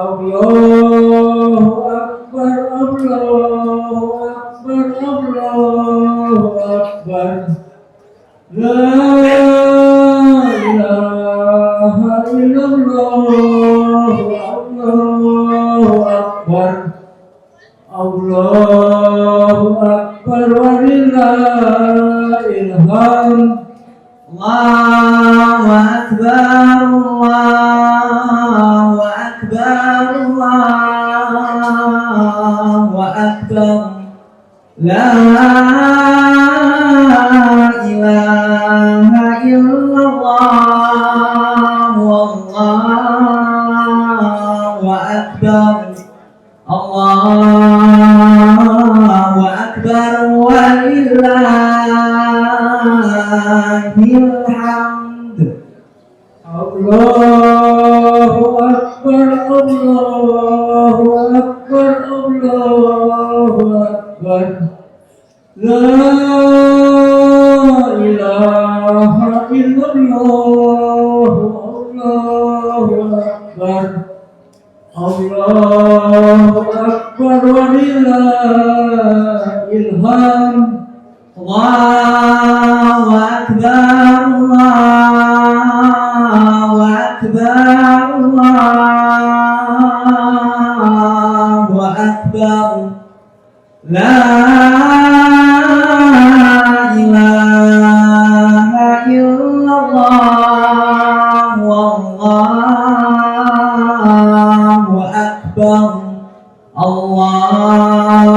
Allahu Akbar, Allahu Akbar, Allahu Akbar. La ilaha illallah, Allahu Akbar. Allahu Akbar walillahil hamd. Allahu Akbar, Allahu Akbar, Allahu Akbar. La ilaha illallah, wallahu akbar. Allahu akbar walillahil hamd. Allahu Akbar, Allahu Akbar, Allahu Akbar. La ilaha illallah, Allahu Akbar. Allahu Akbar walillahil hamd. Allahu akbar, Allahu akbar, Allahu akbar. La ilaha illallah, wallahu akbar. Allahu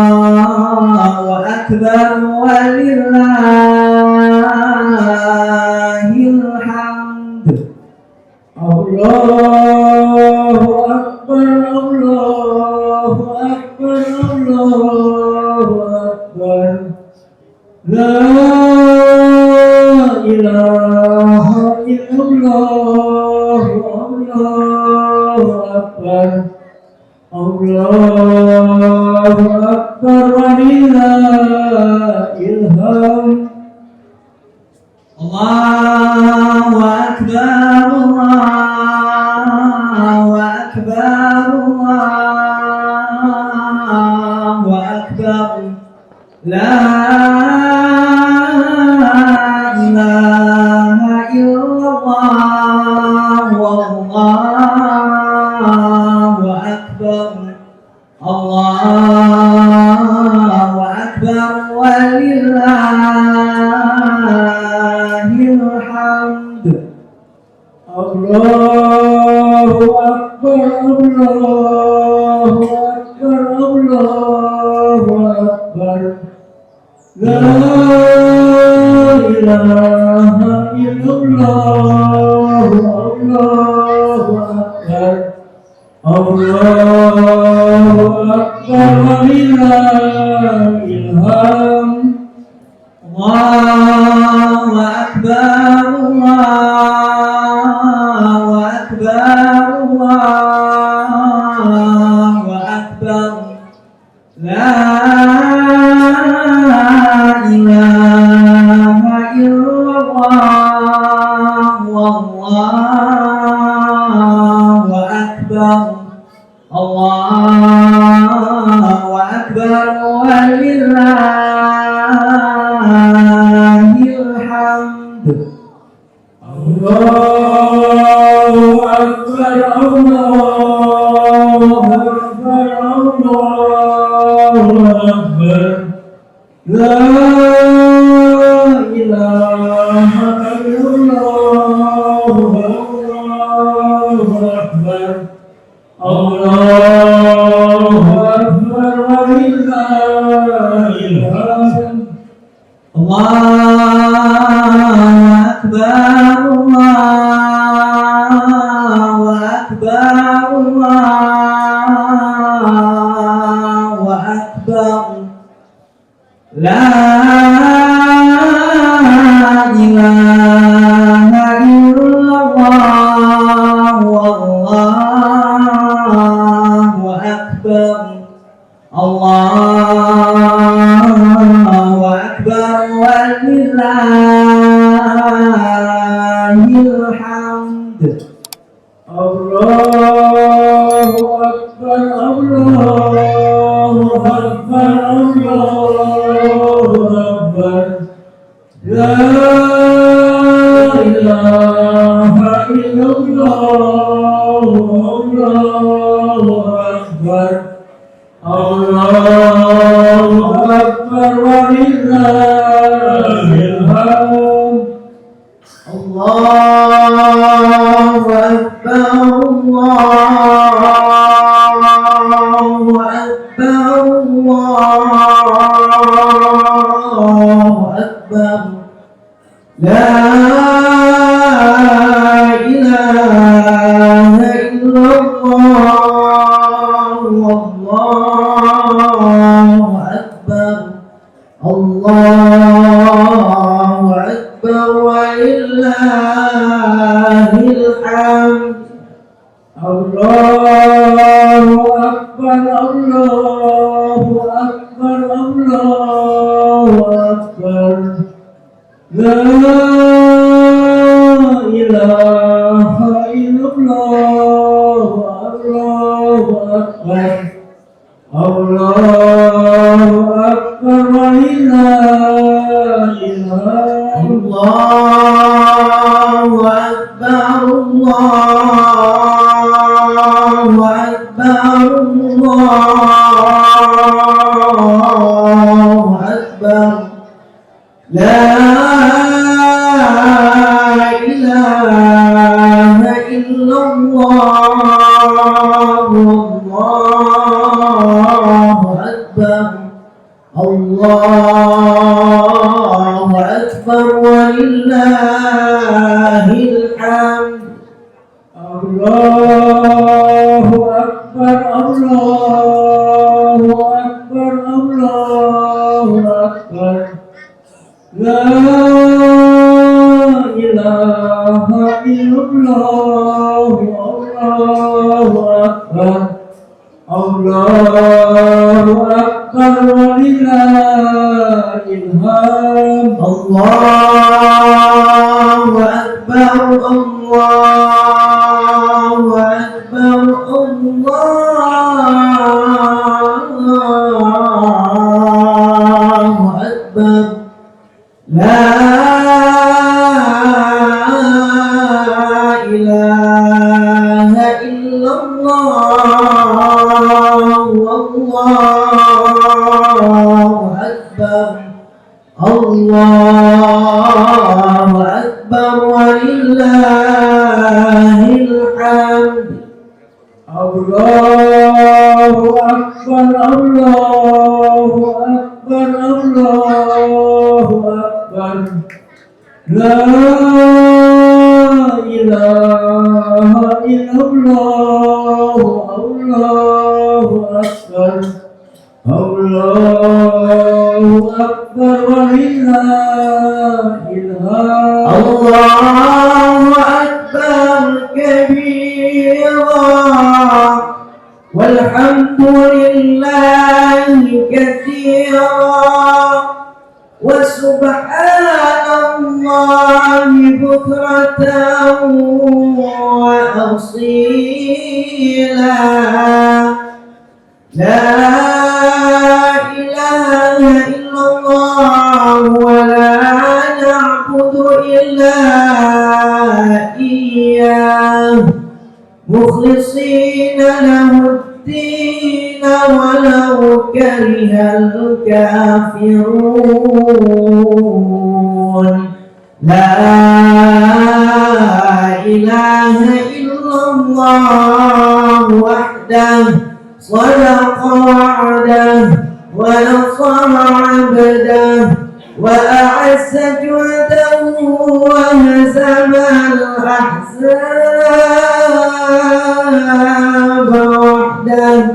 akbar walillahil hamd. Allahu Akbar, Allahu Akbar, Allahu Akbar. La ilaha illallah, Allahu Akbar. Allahu Akbar walillahil hamd. Allahu akbar, Allahu akbar, Allahu akbar. La ilaha illallah, wallahu akbar. Allahu akbar walillahil hamd. Allahu Akbar, Allahu Akbar, Allahu Akbar. La ilaha illallah, Allahu Akbar. Allahu Akbar walillahil hamd. Allahu akbar, Allahu akbar, Allahu akbar. La ilaha illallah, wallahu akbar. Allahu akbar walillahil hamd. Allahu Akbar, Allahu Akbar, Allahu Akbar. La ilaha illallah, Allahu Akbar. Allahu Akbar walillahil hamd. Allahu akbar, Allahu akbar, Allahu akbar. La ilaha illallah, wallahu akbar. Allahu akbar walillahil hamd. Allahu Akbar, إله إلا الله الله أكبر الله أكبر ولله الحمد الله أكبر الله أكبر الله أكبر لا إله إلا الله والله أكبر الله أكبر ولله الحمد الله أكبر الله أكبر الله أكبر لا إله إلا الله الله أكبر الله أكبر ولله الحمد الله أكبر الله أكبر الله أكبر لا إله إلا الله والله أكبر الله أكبر ولله الحمد الله أكبر الله أكبر الله أكبر لا إله إلا الله الله أكبر الله أكبر ولله الحمد الله أكبر الله أكبر الله أكبر لا إله إلا الله والله أكبر الله أكبر ولله الحمد الله أكبر الله أكبر الله أكبر لا إله إلا الله الله أكبر الله أكبر ولله الحمد الله أكبر كبيرا والحمد لله كثيرا وسبحان الله بكرة وأصيلا لا إله إلا الله ولا نعبد إلا إياه مخلصين له الدين ولو كره الكافرون لا إله إلا الله وحده صدق وعده ونصر عبده وأعز جوده وهزم الأحزاب وحده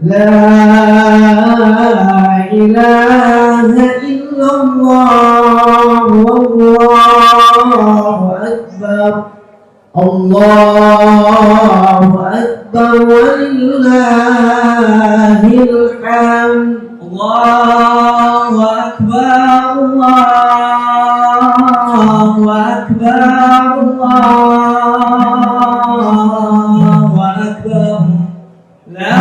لا إله إلا الله والله أكبر الله أكبر ولله الحمد الله أكبر الله أكبر الله أكبر لا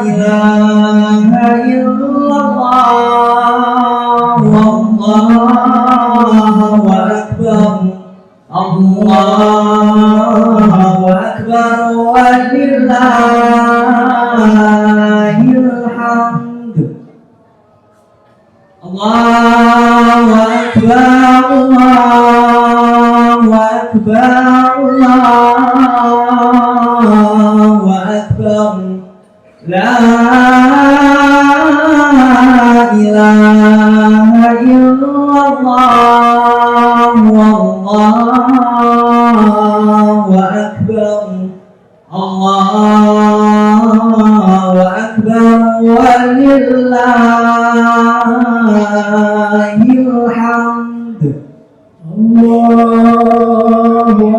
إله إلا الله والله الله أكبر ولله الحمد الله أكبر الله أكبر الله أكبر لا إله إلا الله والله أكبر الله أكبر ولله الحمد الله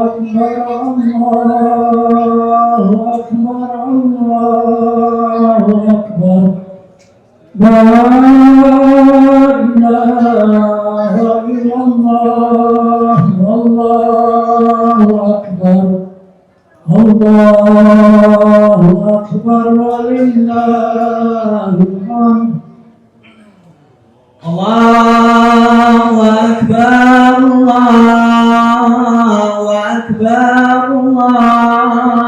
أكبر الله أكبر الله أكبر لا إله إلا الله والله أكبر الله أكبر ولله الحمد الله أكبر الله أكبر الله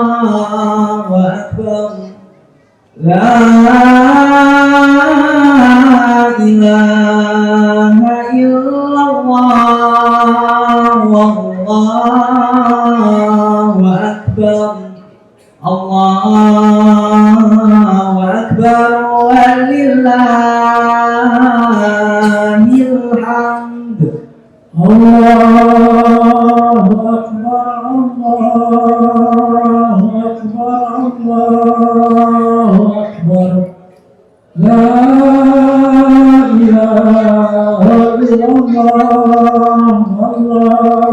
أكبر لا إله إلا الله والله أكبر الله أكبر ولله الحمد الله أكبر الله أكبر الله أكبر لا إله إلا الله الله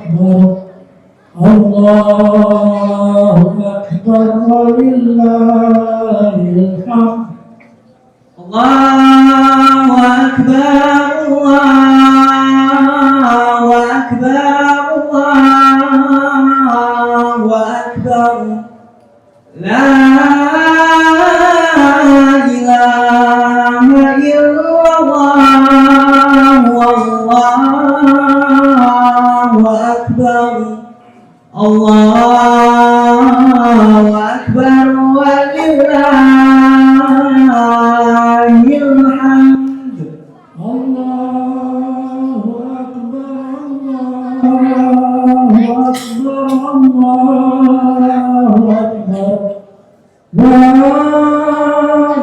أكبر الله أكبر ولله الحمد الله أكبر الله أكبر الله أكبر لا إله إلا الله والله أكبر الله أكبر ولله الحمد الله أكبر الله أكبر الله أكبر لا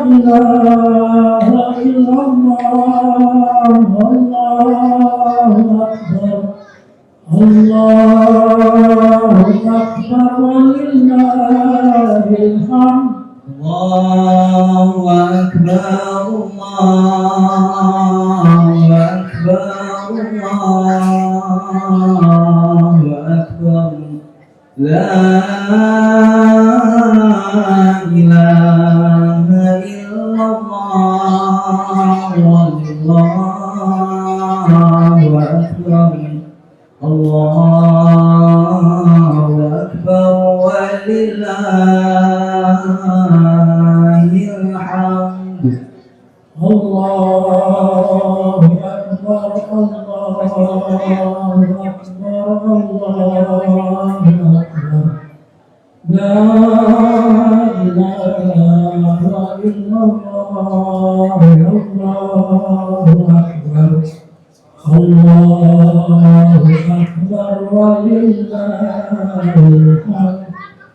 إله إلا الله الله أكبر الله أكبر ولله الحمد الله أكبر الله أكبر الله أكبر لا إله إلا الله والله أكبر الله أكبر ولله الحمد الله أكبر الله أكبر الله أكبر لا إله إلا الله الله أكبر الله أكبر ولله الحمد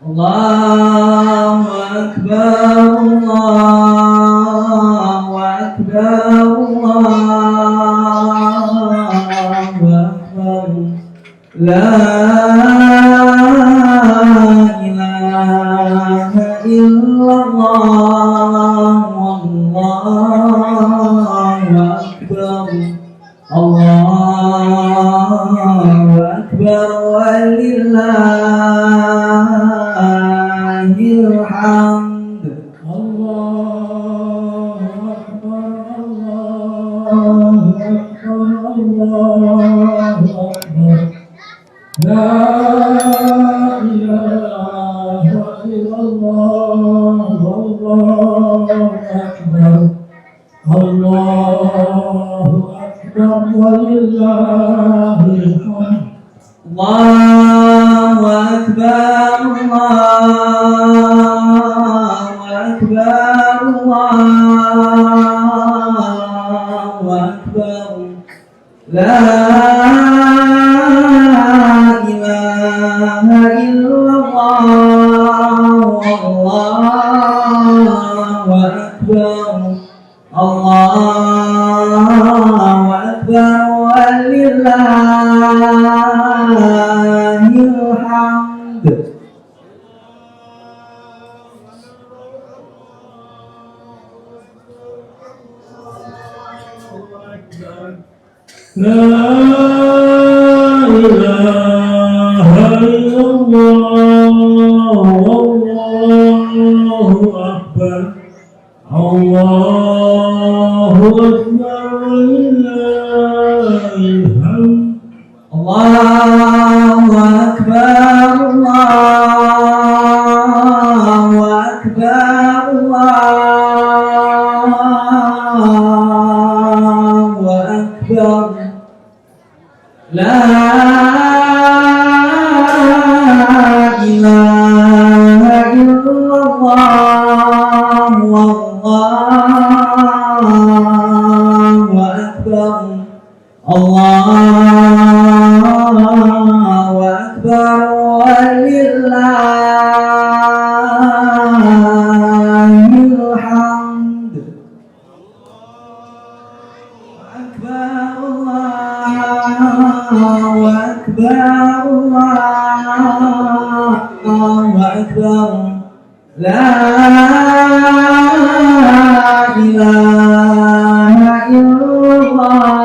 الله أكبر الله أكبر الله أكبر لا إله إلا الله والله أكبر الله أكبر ولله الحمد الله أكبر الله أكبر الله أكبر لا إله إلا الله والله أكبر الله أكبر ولله الحمد الله أكبر الله أكبر الله أكبر لا إله إلا الله الله أكبر الله أكبر ولله الحمد لا إله إلا الله والله أكبر الله أكبر ولله الحمد الله أكبر الله أكبر الله أكبر لا إله إلا الله والله أكبر الله أكبر ولله الحمد أكبر الله أكبر الله أكبر لا إله إلا الله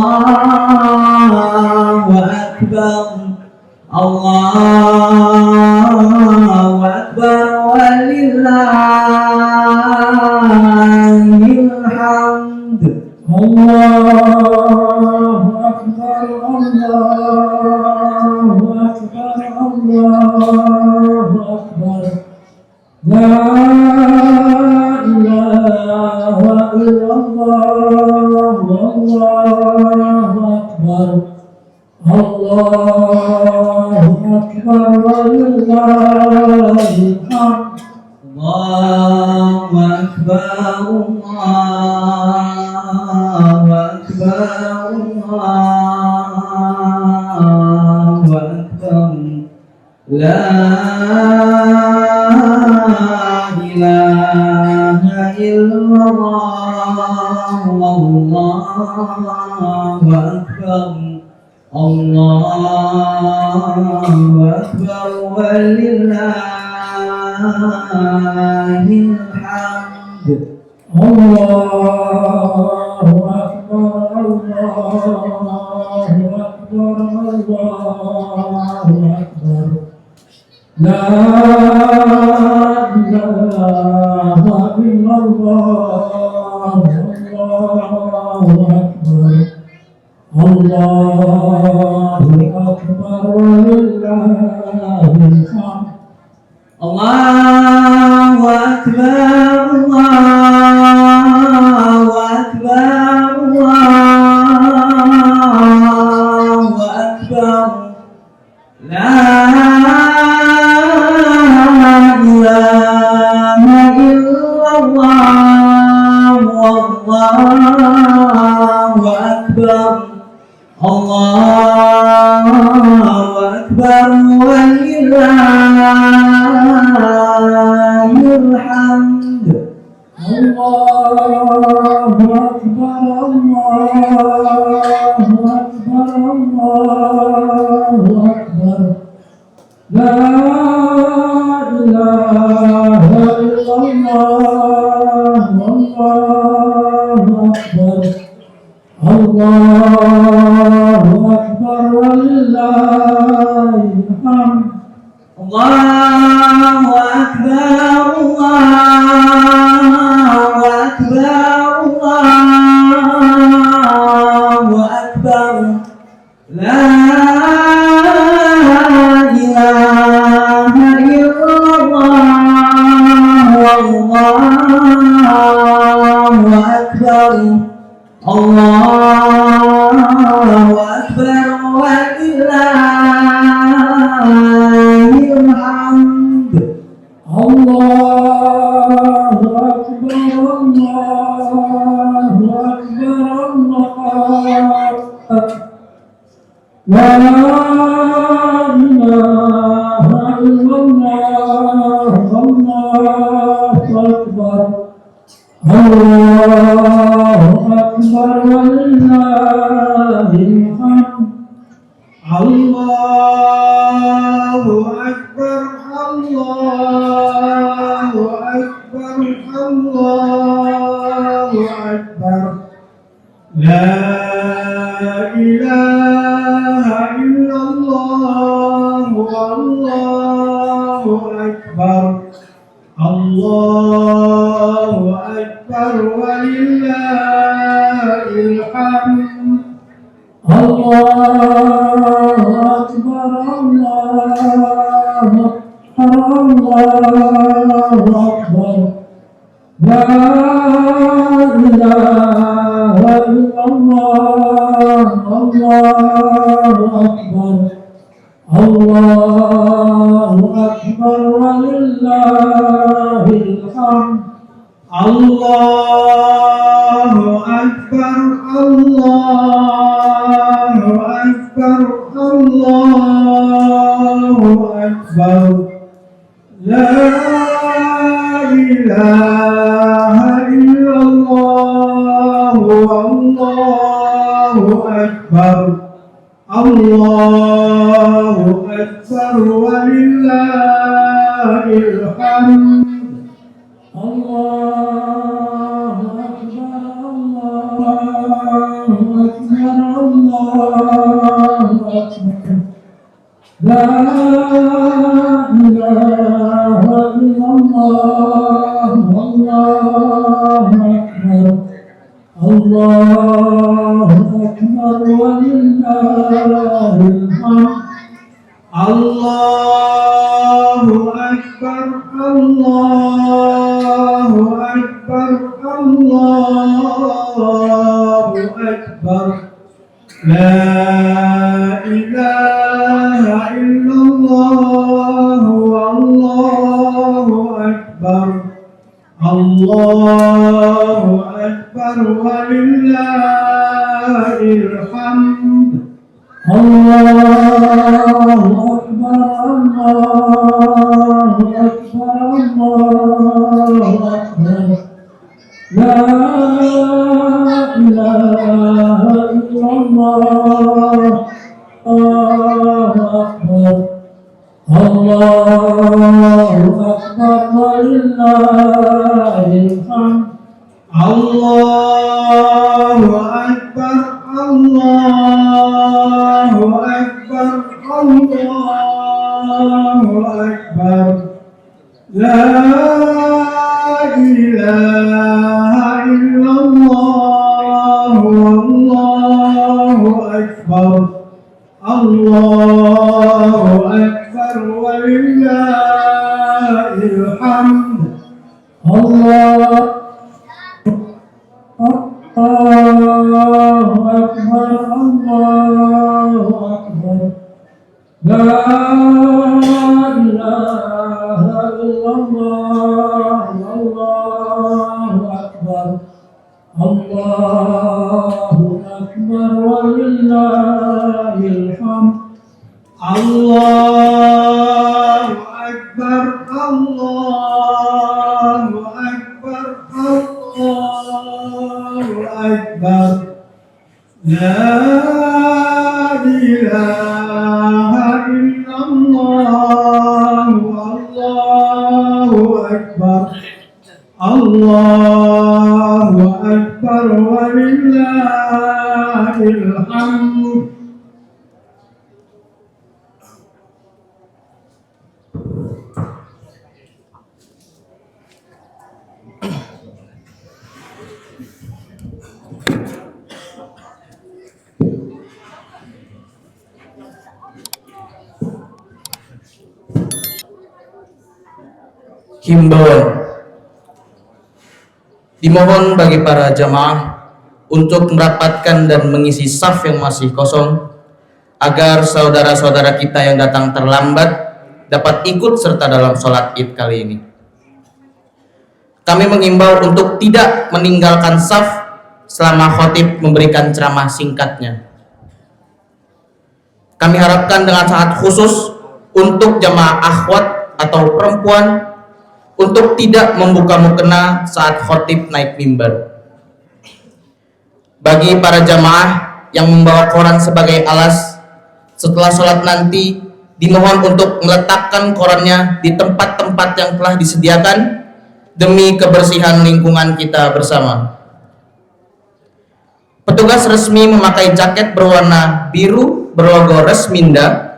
والله أكبر الله أكبر ولله الحمد الله أكبر الله أكبر الله أكبر لا إله إلا الله والله أكبر الله أكبر ولله الحمد الله أكبر الله أكبر الله أكبر لا إله إلا الله والله أكبر الله أكبر ولله الحمد الله أكبر الله أكبر الله أكبر لا إله إلا الله الله أكبر الله أكبر ولله الحمد الله أكبر الله أكبر الله أكبر لا إله إلا الله والله أكبر الله أكبر ولله الحمد الله أكبر الله أكبر الله أكبر لا إله إلا الله والله أكبر الله أكبر ولله الحمد الله أكبر الله أكبر الله أكبر لا إله إلا الله والله أكبر الله أكبر ولله الحمد الله أكبر الله أكبر الله أكبر لا إله إلا الله الله أكبر الله أكبر ولله الحمد الله أكبر الله أكبر الله أكبر لا إله إلا الله والله أكبر الله أكبر ولله الحمد الله أكبر الله أكبر الله أكبر لا إله إلا الله الله أكبر الله أكبر ولله الحمد الله أكبر الله أكبر الله أكبر لا إله إلا الله والله أكبر الله أكبر ولله الحمد الله أكبر الله أكبر الله أكبر لا إله إلا الله الله أكبر الله أكبر ولله الحمد الله أكبر الله أكبر الله أكبر لا إله إلا الله والله أكبر الله أكبر ولله الحمد الله أكبر الله أكبر الله أكبر لا إله إلا الله الله أكبر الله أكبر ولله الحمد الله أكبر الله أكبر الله أكبر لا إله إلا الله والله أكبر الله أكبر ولله الحمد الله أكبر الله أكبر لا إله إلا الله الله أكبر الله أكبر ولله الحمد الله أكبر الله أكبر الله أكبر لا إله إلا الله والله أكبر الله أكبر ولله الحمد Himbauan. Dimohon bagi para jamaah untuk merapatkan dan mengisi saf yang masih kosong, agar saudara-saudara kita yang datang terlambat dapat ikut serta dalam sholat id kali ini. Kami mengimbau untuk tidak meninggalkan saf selama khotib memberikan ceramah singkatnya. Kami harapkan dengan sangat khusus untuk jamaah akhwat atau perempuan untuk tidak membuka mukena saat khotib naik mimbar. Bagi para jamaah yang membawa koran sebagai alas, setelah sholat nanti dimohon untuk meletakkan korannya di tempat-tempat yang telah disediakan demi kebersihan lingkungan kita bersama. Petugas resmi memakai jaket berwarna biru berlogo Resminda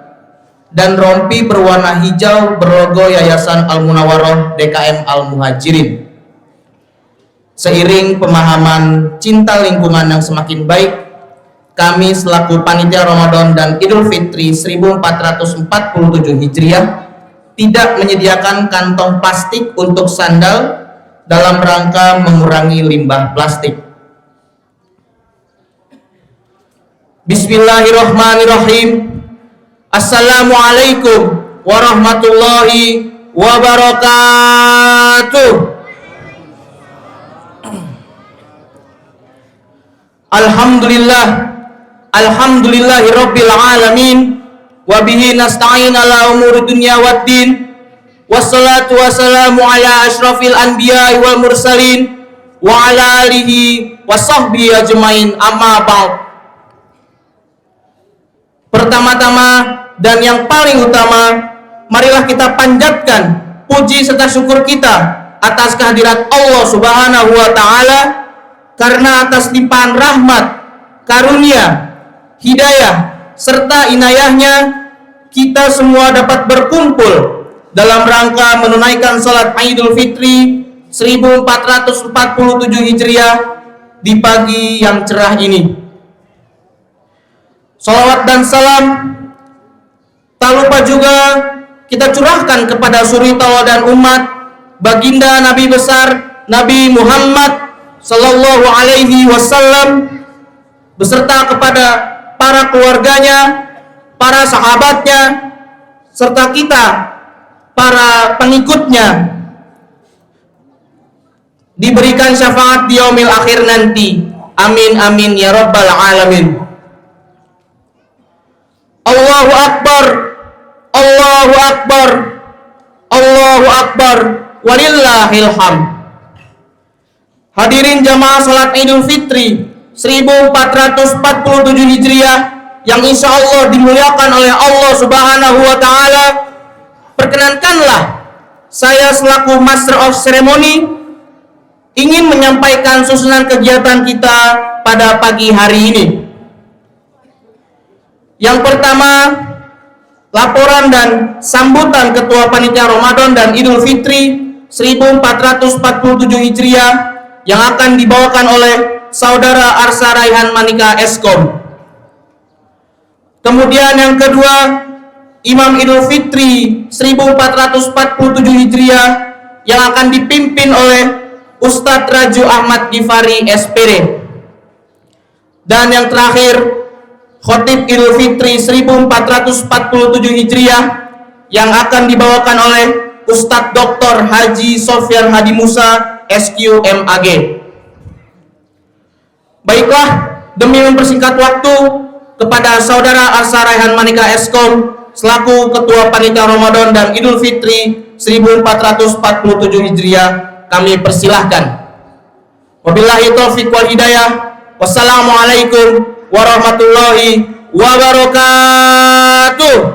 dan rompi berwarna hijau berlogo Yayasan Al-Munawwaroh DKM Al-Muhajirin. Seiring pemahaman cinta lingkungan yang semakin baik, kami selaku panitia Ramadan dan Idul Fitri 1447 Hijriah tidak menyediakan kantong plastik untuk sandal dalam rangka mengurangi limbah plastik. Bismillahirrahmanirrahim. Assalamualaikum warahmatullahi wabarakatuh. Alhamdulillahi rabbil alamin, wa bihi nasta'in ala umuri dunya waddin, wassalatu wassalamu ala asyrafil anbiya'i wal mursalin wa ala alihi wa sahbihi ajmain, amma ba'd. Pertama-tama dan yang paling utama, marilah kita panjatkan puji serta syukur kita atas kehadirat Allah Subhanahu wa taala, karena atas limpahan rahmat, karunia, hidayah serta inayahnya kita semua dapat berkumpul dalam rangka menunaikan salat Idul Fitri 1447 Hijriah di pagi yang cerah ini. Salawat dan salam tak lupa juga kita curahkan kepada suri tauladan umat, baginda Nabi besar Nabi Muhammad sallallahu alaihi wasallam, beserta kepada para keluarganya, para sahabatnya, serta kita para pengikutnya diberikan syafaat di yaumil akhir nanti. Amin amin ya rabbal alamin. Allahu Akbar, Allahu Akbar, Allahu Akbar, walillahil hamd. Hadirin jamaah salat Idul Fitri 1447 Hijriah yang insya Allah dimuliakan oleh Allah Subhanahu wa taala, perkenankanlah saya selaku Master of Ceremony ingin menyampaikan susunan kegiatan kita pada pagi hari ini. Yang pertama, laporan dan sambutan Ketua Panitia Ramadan dan Idul Fitri 1447 Hijriah yang akan dibawakan oleh Saudara Arsa Raihan Manika Eskom. Kemudian yang kedua, Imam Idul Fitri 1447 Hijriah yang akan dipimpin oleh Ustadz Raju Ahmad Gifari SPD. Dan yang terakhir, Khotib Idul Fitri 1447 Hijriah yang akan dibawakan oleh Ustadz Dr. Haji Sofyan Hadi Musa SQMAG. Baiklah, demi mempersingkat waktu, kepada Saudara Arsa Raihan Manika Eskom selaku Ketua Panitia Ramadan dan Idul Fitri 1447 Hijriah kami persilahkan. Wabillahi taufiq wal hidayah. Wassalamualaikum warahmatullahi wabarakatuh.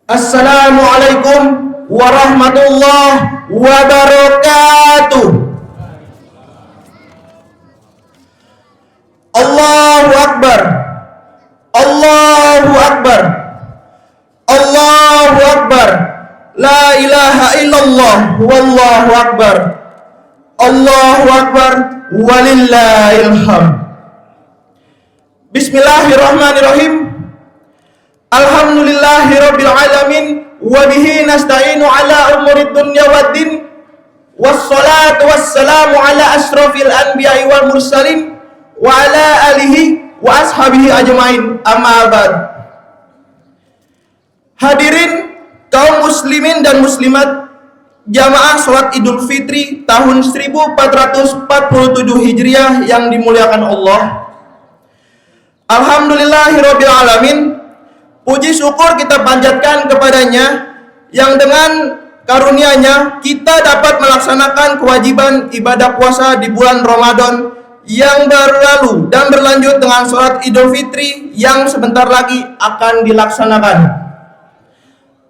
Assalamualaikum warahmatullahi wabarakatuh. Allahu Akbar, Allahu Akbar, Allahu Akbar. La ilaha illallah wallahu akbar. Allahu akbar walillahil hamd. Bismillahirrahmanirrahim. Alhamdulillahirabbil alamin wa bihi nasta'inu ala umurid dunya waddin. Wassalatu wassalamu ala asrofil anbiya'i wal mursalin wa ala alihi wa ashabihi ajmain, amma ba'd. Hadirin kaum muslimin dan muslimat jamaah sholat Idul Fitri tahun 1447 Hijriah yang dimuliakan Allah. Alhamdulillahirabbil alamin. Puji syukur kita panjatkan kepadanya yang dengan karunia-Nya kita dapat melaksanakan kewajiban ibadah puasa di bulan Ramadan yang berlalu dan berlanjut dengan sholat Idul Fitri yang sebentar lagi akan dilaksanakan.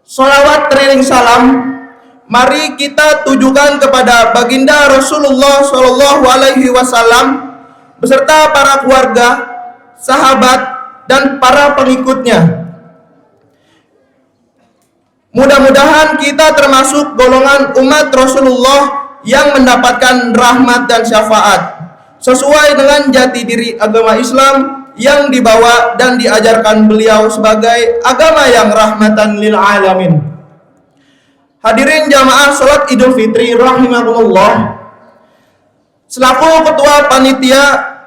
Sholawat teriring salam mari kita tujukan kepada baginda Rasulullah Shallallahu Alaihi Wasallam beserta para keluarga, sahabat, dan para pengikutnya. Mudah-mudahan kita termasuk golongan umat Rasulullah yang mendapatkan rahmat dan syafaat sesuai dengan jati diri agama Islam yang dibawa dan diajarkan beliau sebagai agama yang rahmatan lil alamin. Hadirin jamaah sholat Idul Fitri rahimakumullah, selaku ketua panitia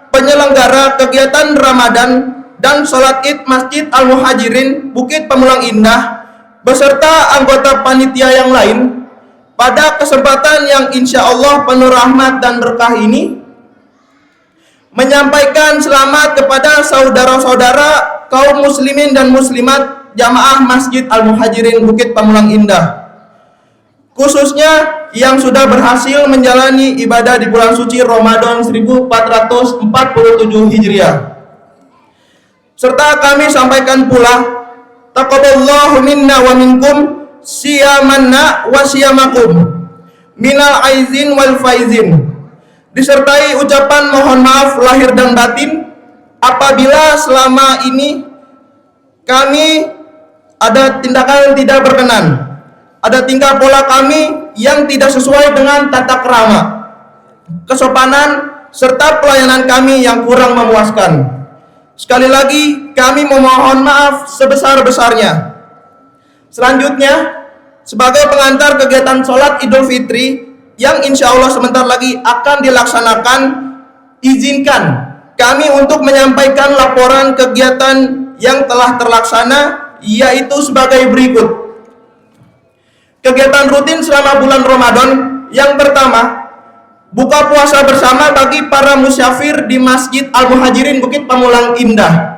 penyelenggara kegiatan Ramadan dan sholat Id Masjid Al-Muhajirin Bukit Pamulang Indah beserta anggota panitia yang lain, pada kesempatan yang insya Allah penuh rahmat dan berkah ini, menyampaikan selamat kepada saudara-saudara kaum muslimin dan muslimat jamaah Masjid Al-Muhajirin Bukit Pamulang Indah, khususnya yang sudah berhasil menjalani ibadah di bulan suci Ramadan 1447 Hijriah. Serta kami sampaikan pula taqabbalallahu minna wa minkum siyamanna wa siyamakum minal aizin wal faizin, disertai ucapan mohon maaf lahir dan batin apabila selama ini kami ada tindakan tidak berkenan, ada tingkah pola kami yang tidak sesuai dengan tata krama, kesopanan, serta pelayanan kami yang kurang memuaskan. Sekali lagi kami memohon maaf sebesar-besarnya. Selanjutnya, sebagai pengantar kegiatan sholat Idul Fitri yang insya Allah sebentar lagi akan dilaksanakan, izinkan kami untuk menyampaikan laporan kegiatan yang telah terlaksana, yaitu sebagai berikut. Kegiatan rutin selama bulan Ramadan yang pertama, buka puasa bersama bagi para musyafir di Masjid Al-Muhajirin Bukit Pamulang Indah.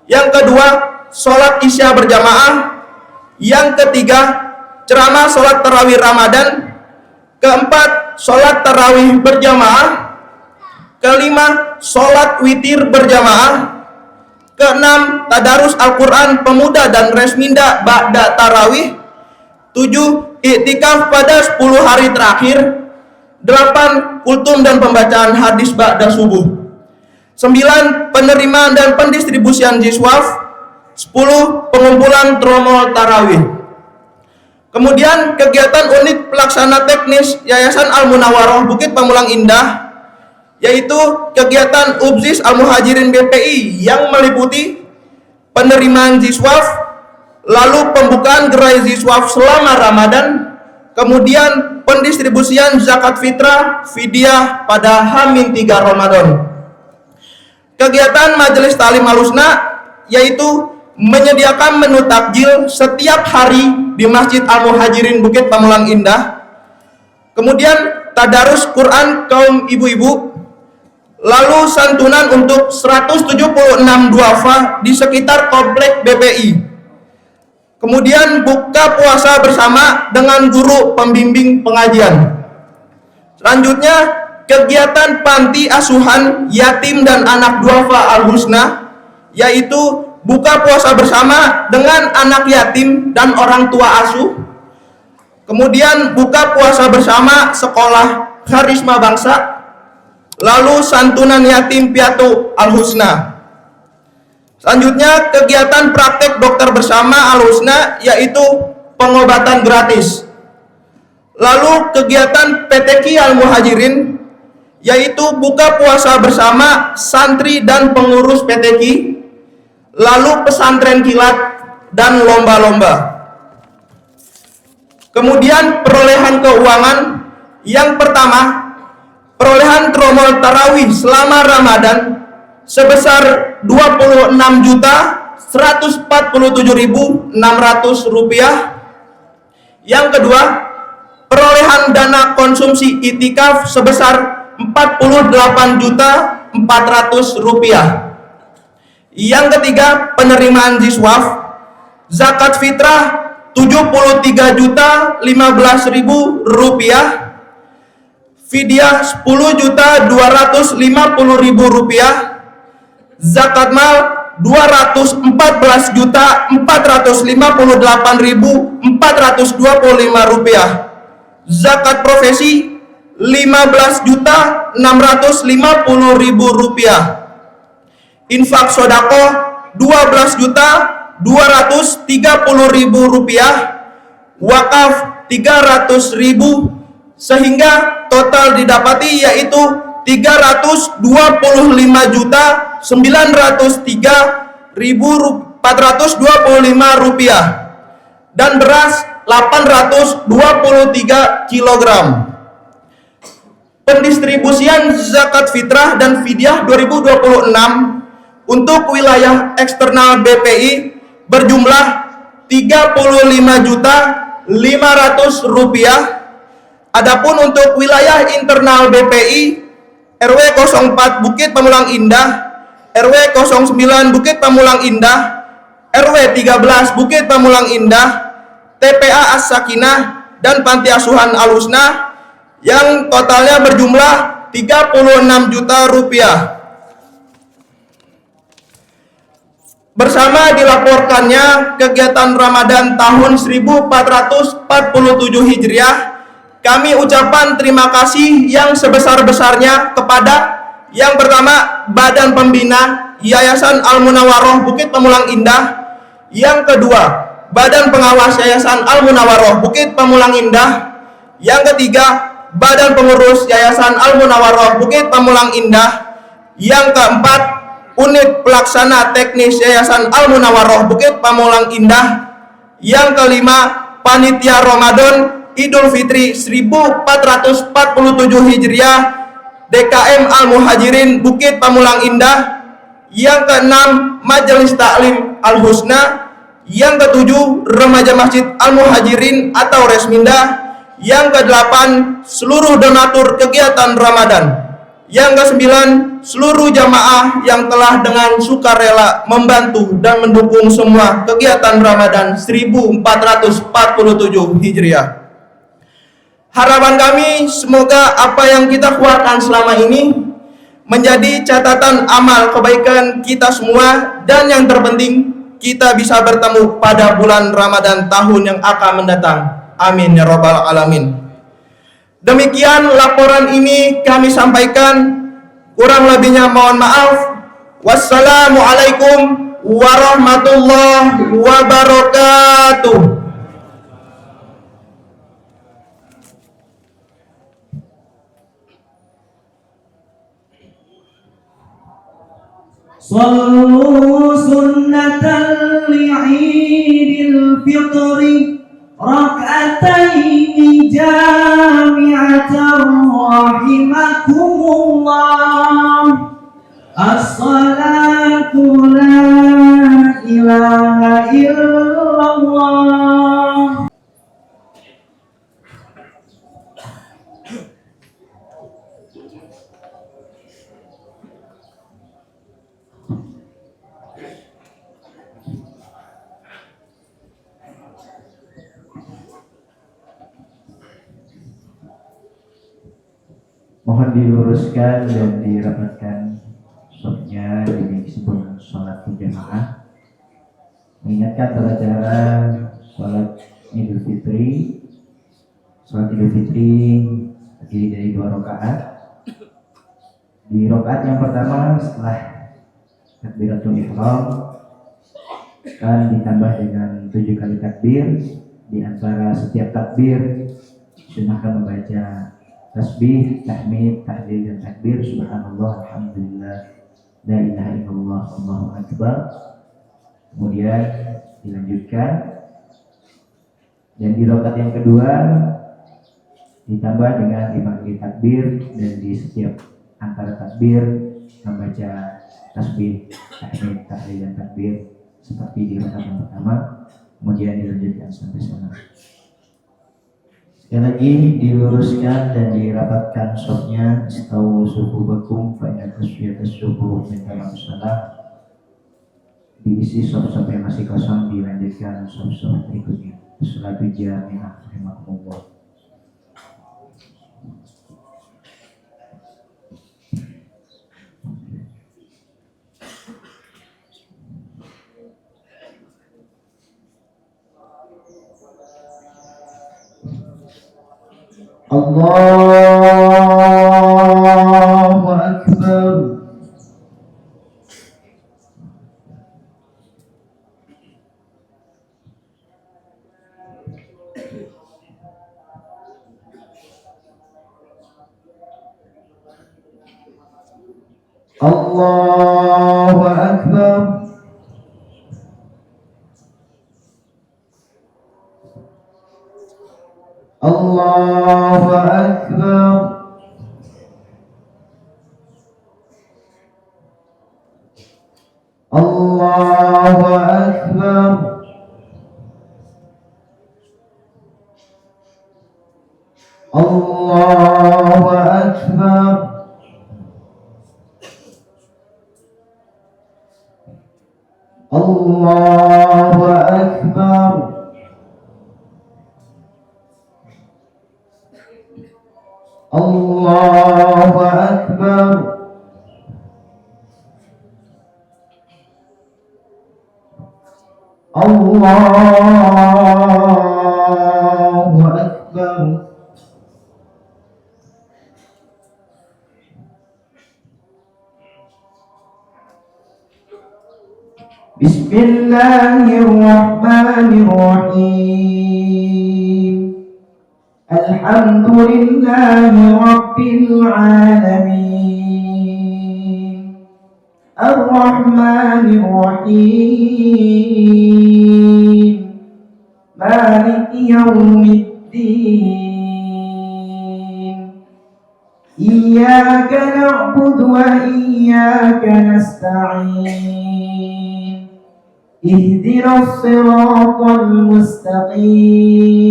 Yang kedua, sholat isya berjamaah. Yang ketiga, ceramah sholat tarawih Ramadan. Keempat, sholat tarawih berjamaah. Kelima, sholat witir berjamaah. Keenam, tadarus Al-Quran pemuda dan resminda ba'da tarawih. 7, iktikaf pada 10 hari terakhir. 8, kultum dan pembacaan hadis ba'da subuh. 9, penerimaan dan pendistribusian jiswaf. 10, pengumpulan tromol tarawih. Kemudian kegiatan unit pelaksana teknis Yayasan Al-Munawwaroh Bukit Pamulang Indah, yaitu kegiatan UBZIS Al-Muhajirin BPI yang meliputi penerimaan jiswaf, lalu pembukaan gerai jiswaf selama Ramadan, kemudian pendistribusian zakat fitrah fidyah pada H-3 Ramadan. Kegiatan majelis talim al-husna, yaitu menyediakan menu takjil setiap hari di Masjid Al-Muhajirin Bukit Pamulang Indah. Kemudian tadarus Quran kaum ibu-ibu, lalu santunan untuk 176 duafa di sekitar komplek BPI. Kemudian buka puasa bersama dengan guru pembimbing pengajian. Selanjutnya, kegiatan panti asuhan yatim dan anak duafa Al-Husna, yaitu buka puasa bersama dengan anak yatim dan orang tua asuh. Kemudian buka puasa bersama sekolah Karisma Bangsa. Lalu santunan yatim piatu Al-Husna. Selanjutnya, kegiatan praktek dokter bersama Al-Husna, yaitu pengobatan gratis. Lalu kegiatan PTQ Al-Muhajirin, yaitu buka puasa bersama santri dan pengurus PTQ, lalu pesantren kilat dan lomba-lomba. Kemudian perolehan keuangan, yang pertama, perolehan tromol tarawih selama Ramadan sebesar Rp26.147.600. Yang kedua, perolehan dana konsumsi itikaf sebesar Rp48.400. Yang ketiga, penerimaan ziswaf, zakat fitrah Rp73.015.000, fidyah Rp10.250.000, zakat mal Rp204.458.425, zakat profesi Rp15.650.000, infak sodako Rp12.230.000, wakaf Rp300.000, sehingga total didapati yaitu Rp329.903.425 dan beras 823 kg. Pendistribusian zakat fitrah dan fidyah 2026 untuk wilayah eksternal BPI berjumlah Rp35.500.000. Adapun untuk wilayah internal BPI, RW 04 Bukit Pamulang Indah, RW 09 Bukit Pamulang Indah, RW 13 Bukit Pamulang Indah, TPA As-Sakinah dan Panti Asuhan Al-Husna yang totalnya berjumlah Rp36 juta. Bersama dilaporkannya kegiatan Ramadan tahun 1447 Hijriah, kami ucapkan terima kasih yang sebesar-besarnya kepada yang pertama Badan Pembina Yayasan Al-Munawwaroh Bukit Pamulang Indah, yang kedua Badan Pengawas Yayasan Al-Munawwaroh Bukit Pamulang Indah, yang ketiga Badan Pengurus Yayasan Al-Munawwaroh Bukit Pamulang Indah, yang keempat Unit Pelaksana Teknis Yayasan Al-Munawwaroh Bukit Pamulang Indah, yang kelima Panitia Ramadan Idul Fitri 1447 Hijriah DKM Al-Muhajirin Bukit Pamulang Indah, yang keenam Majelis Taklim Al-Husna, yang ketujuh Remaja Masjid Al-Muhajirin atau Resminda, yang kedelapan seluruh donatur kegiatan Ramadan, yang kesembilan seluruh jamaah yang telah dengan sukarela membantu dan mendukung semua kegiatan Ramadan 1447 Hijriah. Harapan kami semoga apa yang kita keluarkan selama ini menjadi catatan amal kebaikan kita semua, dan yang terpenting kita bisa bertemu pada bulan Ramadan tahun yang akan mendatang. Amin ya rabbal alamin. Demikian laporan ini kami sampaikan, kurang lebihnya mohon maaf. Wassalamualaikum warahmatullahi wabarakatuh. صلوا سنة لعيد الفطر ركعتين جامعة رحمكم الله. الصلاة لا إله إلا الله. Mohon diluruskan dan dirapatkan shofnya demi sebelum sholat berjamaah. Mengingatkan tata cara sholat Idul Fitri. Sholat Idul Fitri terdiri dari 2 rakaat. Di rakaat yang pertama setelah takbiratul ihram akan ditambah dengan 7 kali takbir, di antara setiap takbir sunahkan membaca tasbih, tahmid, tahlil dan takbir subhanallah, alhamdulillah, la ilaha illallah, Allahu akbar. Kemudian dilanjutkan, dan di rakaat yang kedua ditambah dengan 5 kali takbir, dan di setiap antara takbir membaca tasbih, tahmid, tahlil dan takbir seperti di rakaat yang pertama. Kemudian dilanjutkan sampai salam. Sekali lagi diluruskan dan dirapatkan shofnya. Istawu sufubakum fa inna tasfiyatas sufuh min tamam shalah. Diisi shaf-shaf yang masih kosong, dilanjutkan shaf-shaf berikutnya. Salatu jami'ah rahimakumullah. Allahu Akbar. Allahu Akbar. Allahu Akbar. Allahu Akbar. Allahu Akbar. Allahu Akbar. Allahu Akbar. Allahu Akbar. Bismillahirrahmanirrahim. Alhamdulillahi Rabbil Alamin. Ar-Rahmanir-Rahim. Maliki Yawmiddin. Iyyaka na'budu wa iyyaka nasta'in. Ihdinas siratal mustaqim.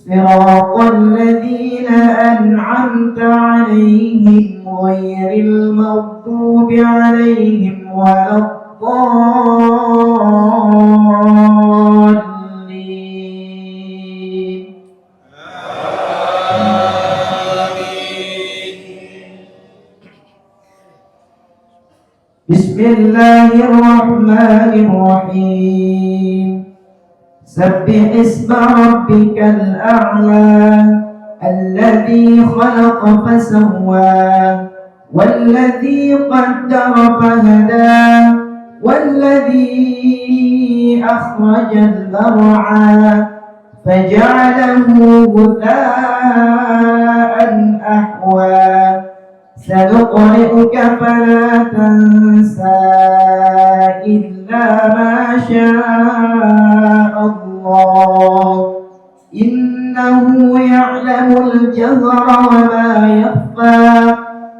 صراط الذين أنعمت عليهم غير المغضوب عليهم ولا الضالين. بسم الله الرحمن الرحيم. سبح اسم ربك الأعلى الذي خلق فسوى والذي قدر فهدى والذي أخرج المرعى فجعله غثاء أحوى سنقرئك فلا تنسى إلا ما شاء الله إنه يعلم الجهر وما يخفى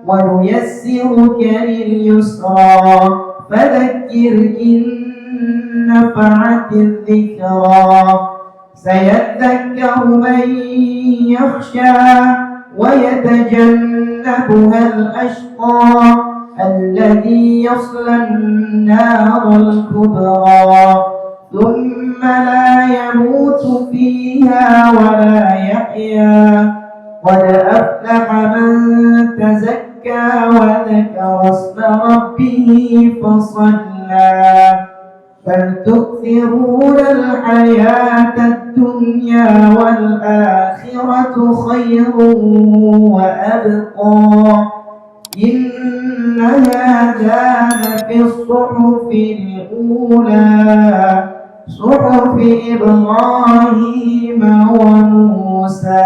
ونيسرك لليسرى فذكر إن نفعت الذكرى سيذكر من يخشى ويتجنبها الأشقى الذي يصلى النار الكبرى ثم لا يموت فيها ولا يحيا قد أفلح من تزكى وذكر اسم ربه فصلى بل تؤثرون الحياة الدنيا والآخرة خير وأبقى إن هذا لفي الصحف الأولى صحف إبراهيم وموسى.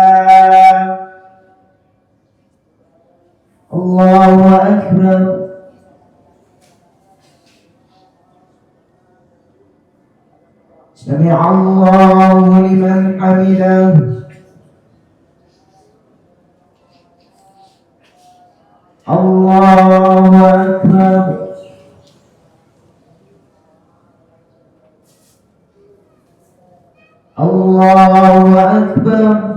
الله أكبر. سمع الله لمن حمده. الله أكبر. الله أكبر.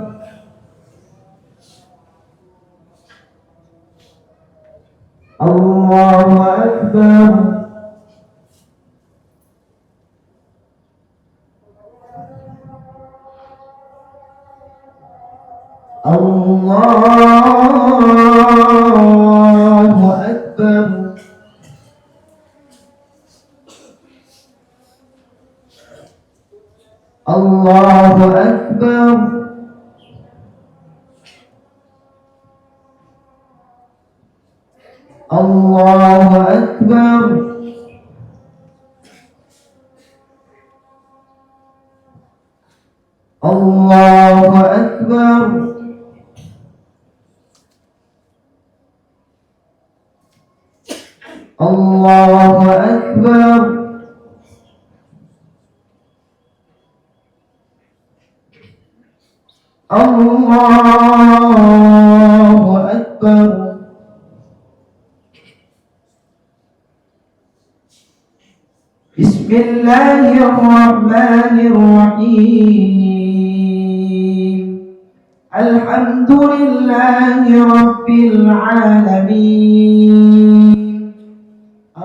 الله أكبر. الله أكبر. الله أكبر. الله أكبر. الله أكبر. الله أكبر. الله أكبر. بسم الله الرحمن الرحيم. الحمد لله رب العالمين.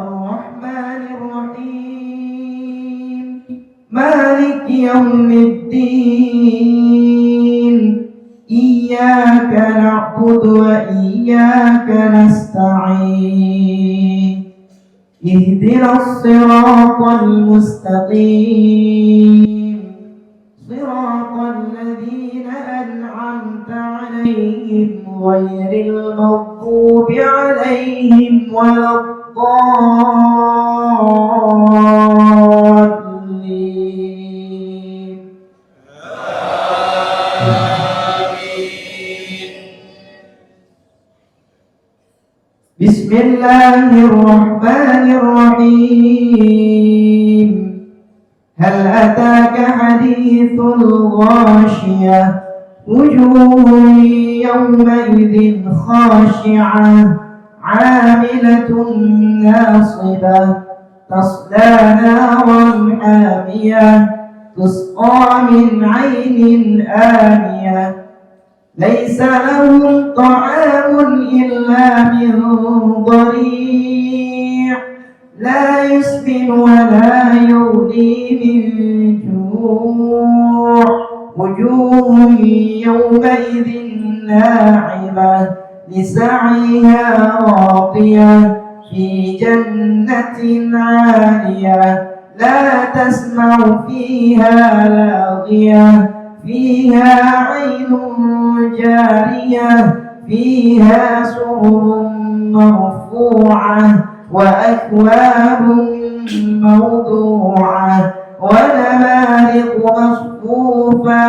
الرحمن الرحيم. مالك يوم الدين. إياك نعبد وإياك نستعين. اهدنا الصراط المستقيم. صراط الذين أنعمت عليهم غير المغضوب عليهم ولا الضالين. بسم الله الرحمن الرحيم. هل أتاك حديث الغاشية؟ وجوه يومئذ خاشعة عاملة ناصبة تصلى نارا حامية تسقى من عين آنية ليس لهم طعام إلا من ضريع لا يسمن ولا يغني من جوع وجوه يومئذ ناعمة لسعيها راضية في جنة عالية لا تسمع فيها لاغية فيها عين جارية فيها سرر مرفوعة وأكواب موضوعة ونمارق مصفوفة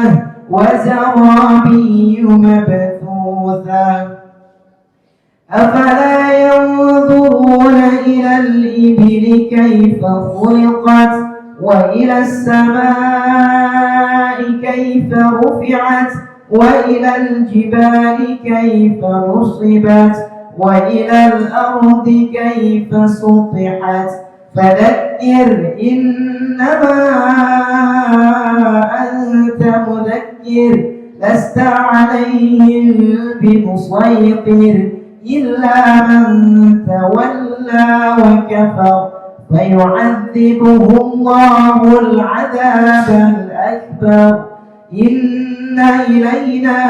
وزرابي مبثوثة أفلا ينظرون إلى الإبل كيف خلقت وإلى السماء كيف رفعت وإلى الجبال كيف نصبت وإلى الأرض كيف سطحت فذكر إنما أنت مذكر لست عليهم بمسيطر إلا من تولى وكفر فيعذبه الله العذاب الأكبر إن إلينا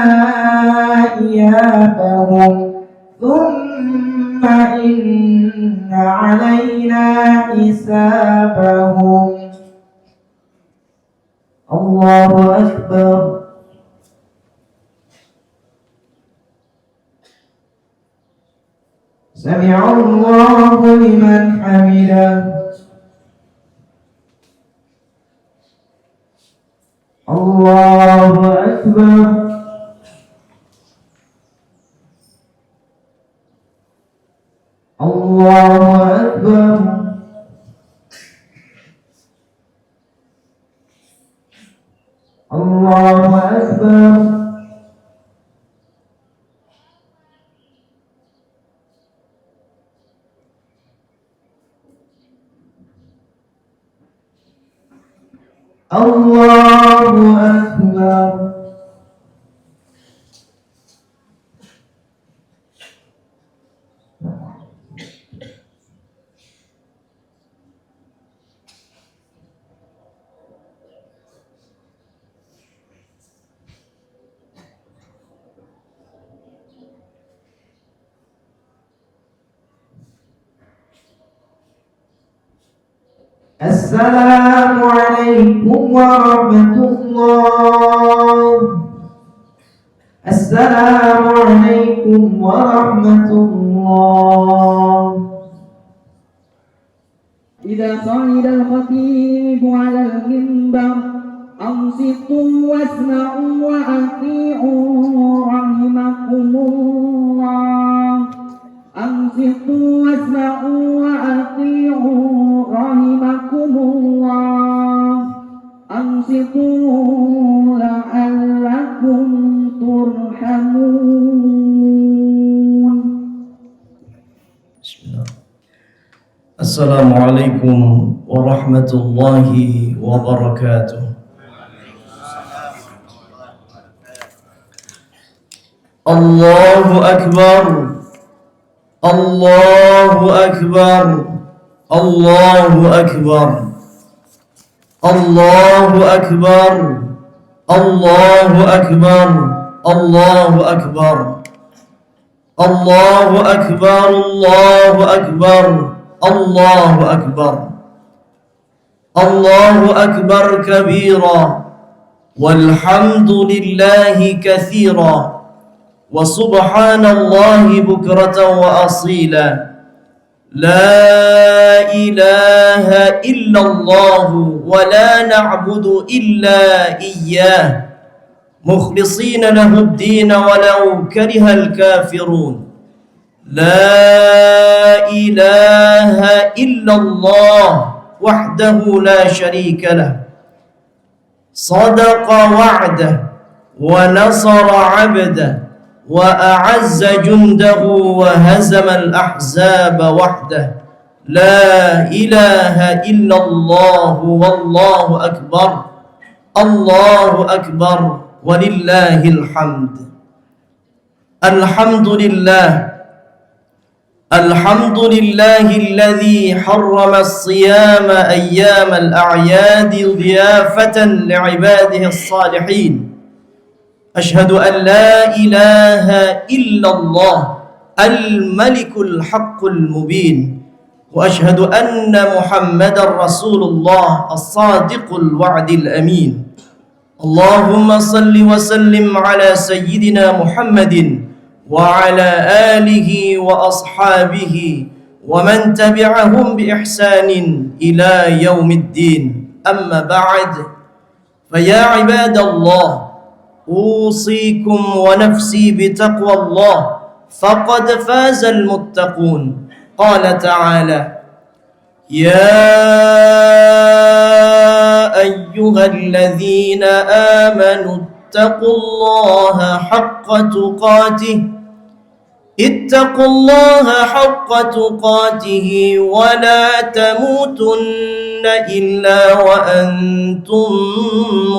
إيابهم ثم إن علينا حسابهم. الله أكبر. سمع الله لمن حمده. الله أكبر الله أكبر الله أكبر الله أكبر السلام عليكم ورحمة الله السلام عليكم ورحمة الله. إذا صعد الخطيب على المنبر أنصتوا واسمعوا وأطيعوا رحمكم الله أنصتوا واسمعوا وأطيعوا رحمكم الله أنصتوا لعلكم ترحمون. السلام عليكم ورحمة الله وبركاته. الله أكبر الله أكبر الله أكبر الله أكبر الله أكبر الله أكبر الله أكبر الله أكبر الله أكبر الله أكبر كبيرا والحمد لله كثيرا وسبحان الله بكرة وأصيلا لا إله إلا الله ولا نعبد إلا إياه مخلصين له الدين ولو كره الكافرون لا إله إلا الله وحده لا شريك له صدق وعده ونصر عبده وأعز جنده وهزم الأحزاب وحده لا إله إلا الله والله أكبر الله أكبر ولله الحمد. الحمد لله الحمد لله الذي حرم الصيام أيام الأعياد ضيافة لعباده الصالحين. أشهد أن لا إله إلا الله الملك الحق المبين وأشهد أن محمدا رسول الله الصادق الوعد الأمين. اللهم صل وسلم على سيدنا محمد وعلى آله وأصحابه ومن تبعهم بإحسان إلى يوم الدين. أما بعد فيا عباد الله أوصيكم ونفسي بتقوى الله فقد فاز المتقون. قال تعالى يا أيها الذين آمنوا اتقوا الله حق تقاته اتقوا الله حق تقاته ولا تموتن إلا وأنتم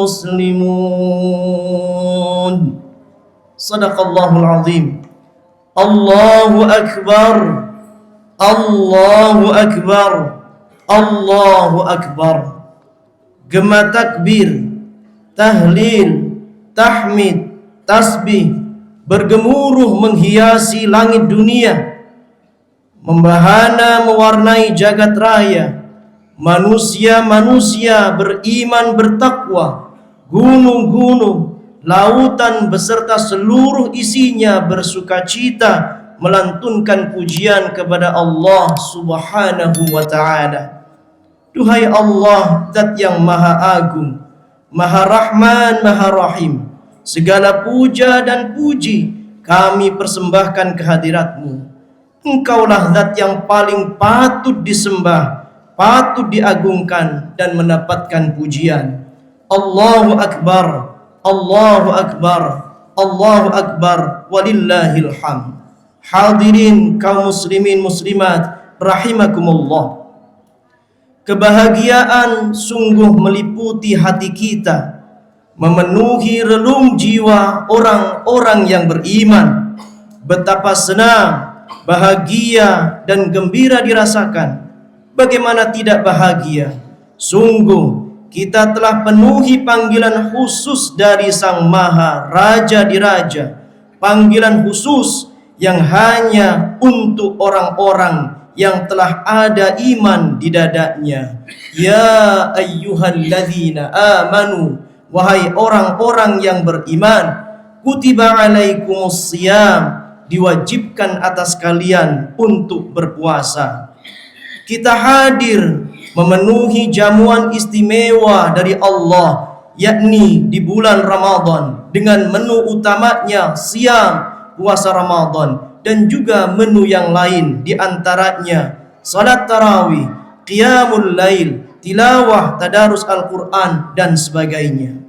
مسلمون. صدق الله العظيم. الله أكبر الله أكبر الله أكبر. Gema takbir, tahlil, tahmid, tasbih bergemuruh menghiasi langit dunia, membahana mewarnai jagat raya. Manusia-manusia beriman bertakwa, gunung-gunung, lautan beserta seluruh isinya bersukacita melantunkan pujian kepada Allah Subhanahu wa ta'ala. Duhai Allah, Zat yang Maha Agung, Maha Rahman, Maha Rahim. Segala puja dan puji kami persembahkan kehadirat-Mu. Engkaulah zat yang paling patut disembah, patut diagungkan dan mendapatkan pujian. Allahu Akbar, Allahu Akbar, Allahu Akbar, walillahil hamd. Hadirin kaum muslimin muslimat rahimakumullah. Kebahagiaan sungguh meliputi hati kita, memenuhi relung jiwa orang-orang yang beriman. Betapa senang, bahagia dan gembira dirasakan. Bagaimana tidak bahagia? Sungguh kita telah penuhi panggilan khusus dari Sang Maha Raja di Raja. Panggilan khusus yang hanya untuk orang-orang yang telah ada iman di dadanya. Ya ayyuhalladzina amanu, wahai orang-orang yang beriman, kutiba alaikumus shiyam, diwajibkan atas kalian untuk berpuasa. Kita hadir memenuhi jamuan istimewa dari Allah, yakni di bulan Ramadan, dengan menu utamanya siam, puasa Ramadan, dan juga menu yang lain, di antaranya salat tarawih, qiyamul lail, tilawah, tadarus Al-Quran, dan sebagainya.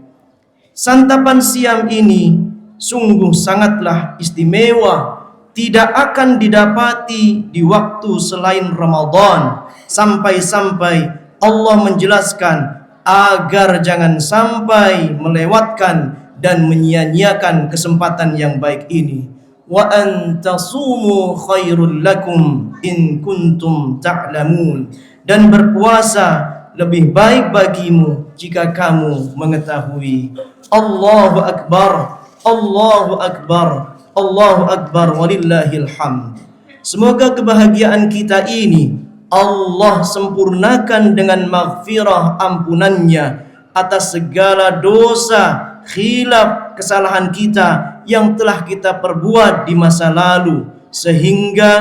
Santapan siam ini sungguh sangatlah istimewa, tidak akan didapati di waktu selain Ramadan. Sampai-sampai Allah menjelaskan agar jangan sampai melewatkan dan menyia-nyiakan kesempatan yang baik ini. Wa antasumu khairul lakum in kuntum ta'lamun. Dan berpuasa lebih baik bagimu jika kamu mengetahui. Allahu Akbar, Allahu Akbar, Allahu Akbar, walillahil hamd. Semoga kebahagiaan kita ini Allah sempurnakan dengan maghfirah ampunannya atas segala dosa, khilaf, kesalahan kita yang telah kita perbuat di masa lalu, sehingga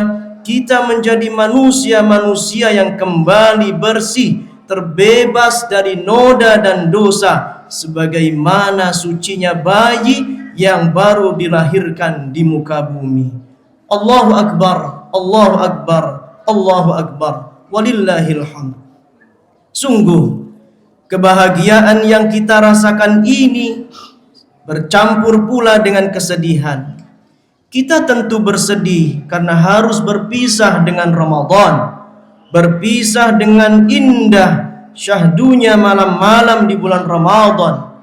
kita menjadi manusia-manusia yang kembali bersih, terbebas dari noda dan dosa, sebagaimana sucinya bayi yang baru dilahirkan di muka bumi. Allahu Akbar, Allahu Akbar, Allahu Akbar, walillahil hamd. Sungguh kebahagiaan yang kita rasakan ini bercampur pula dengan kesedihan. Kita tentu bersedih karena harus berpisah dengan Ramadan, berpisah dengan indah syahdunya malam-malam di bulan Ramadan,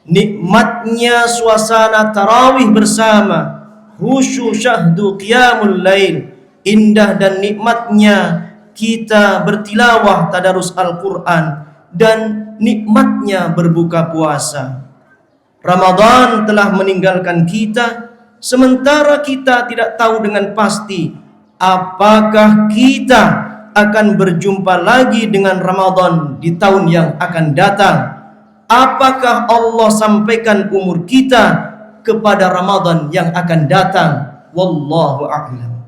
nikmatnya suasana tarawih bersama, khusyuk syahdu qiyamul lail, indah dan nikmatnya kita bertilawah tadarus Al-Quran, dan nikmatnya berbuka puasa. Ramadan telah meninggalkan kita, sementara kita tidak tahu dengan pasti apakah kita akan berjumpa lagi dengan Ramadan di tahun yang akan datang. Apakah Allah sampaikan umur kita kepada Ramadan yang akan datang? Wallahu a'lam.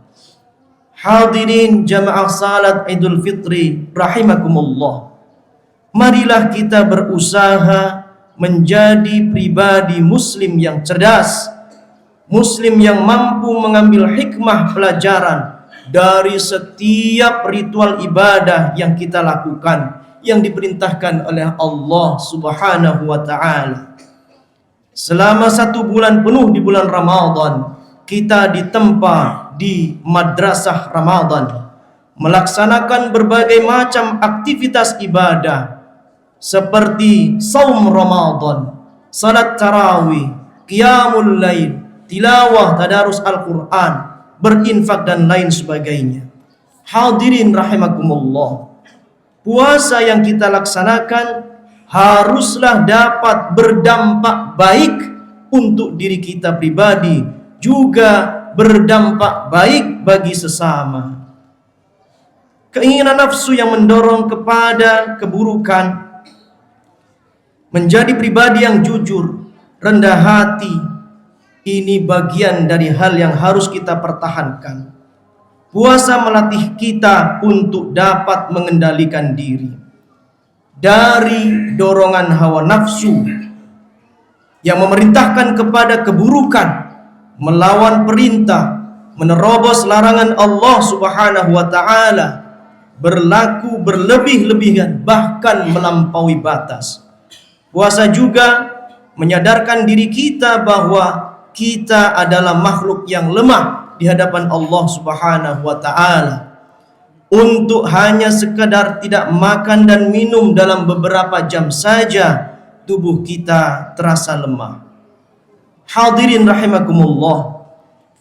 Hadirin jamaah salat Idul Fitri rahimakumullah. Marilah kita berusaha menjadi pribadi muslim yang cerdas, muslim yang mampu mengambil hikmah pelajaran dari setiap ritual ibadah yang kita lakukan, yang diperintahkan oleh Allah Subhanahu wa ta'ala. Selama 1 bulan penuh di bulan Ramadan, kita ditempa di madrasah Ramadan, melaksanakan berbagai macam aktivitas ibadah seperti saum Ramadan, salat tarawih, qiyamul lail, tilawah tadarus Al-Quran, berinfak dan lain sebagainya. Hadirin rahimakumullah, puasa yang kita laksanakan haruslah dapat berdampak baik untuk diri kita pribadi, juga berdampak baik bagi sesama. Keinginan nafsu yang mendorong kepada keburukan, menjadi pribadi yang jujur, rendah hati, ini bagian dari hal yang harus kita pertahankan. Puasa melatih kita untuk dapat mengendalikan diri. dari dorongan hawa nafsu yang memerintahkan kepada keburukan, melawan perintah, menerobos larangan Allah Subhanahu wa taala, berlaku berlebih-lebihan bahkan melampaui batas. Puasa juga menyadarkan diri kita bahwa kita adalah makhluk yang lemah di hadapan Allah Subhanahu wa taala. Untuk hanya sekadar tidak makan dan minum dalam beberapa jam saja, tubuh kita terasa lemah. Hadirin rahimakumullah,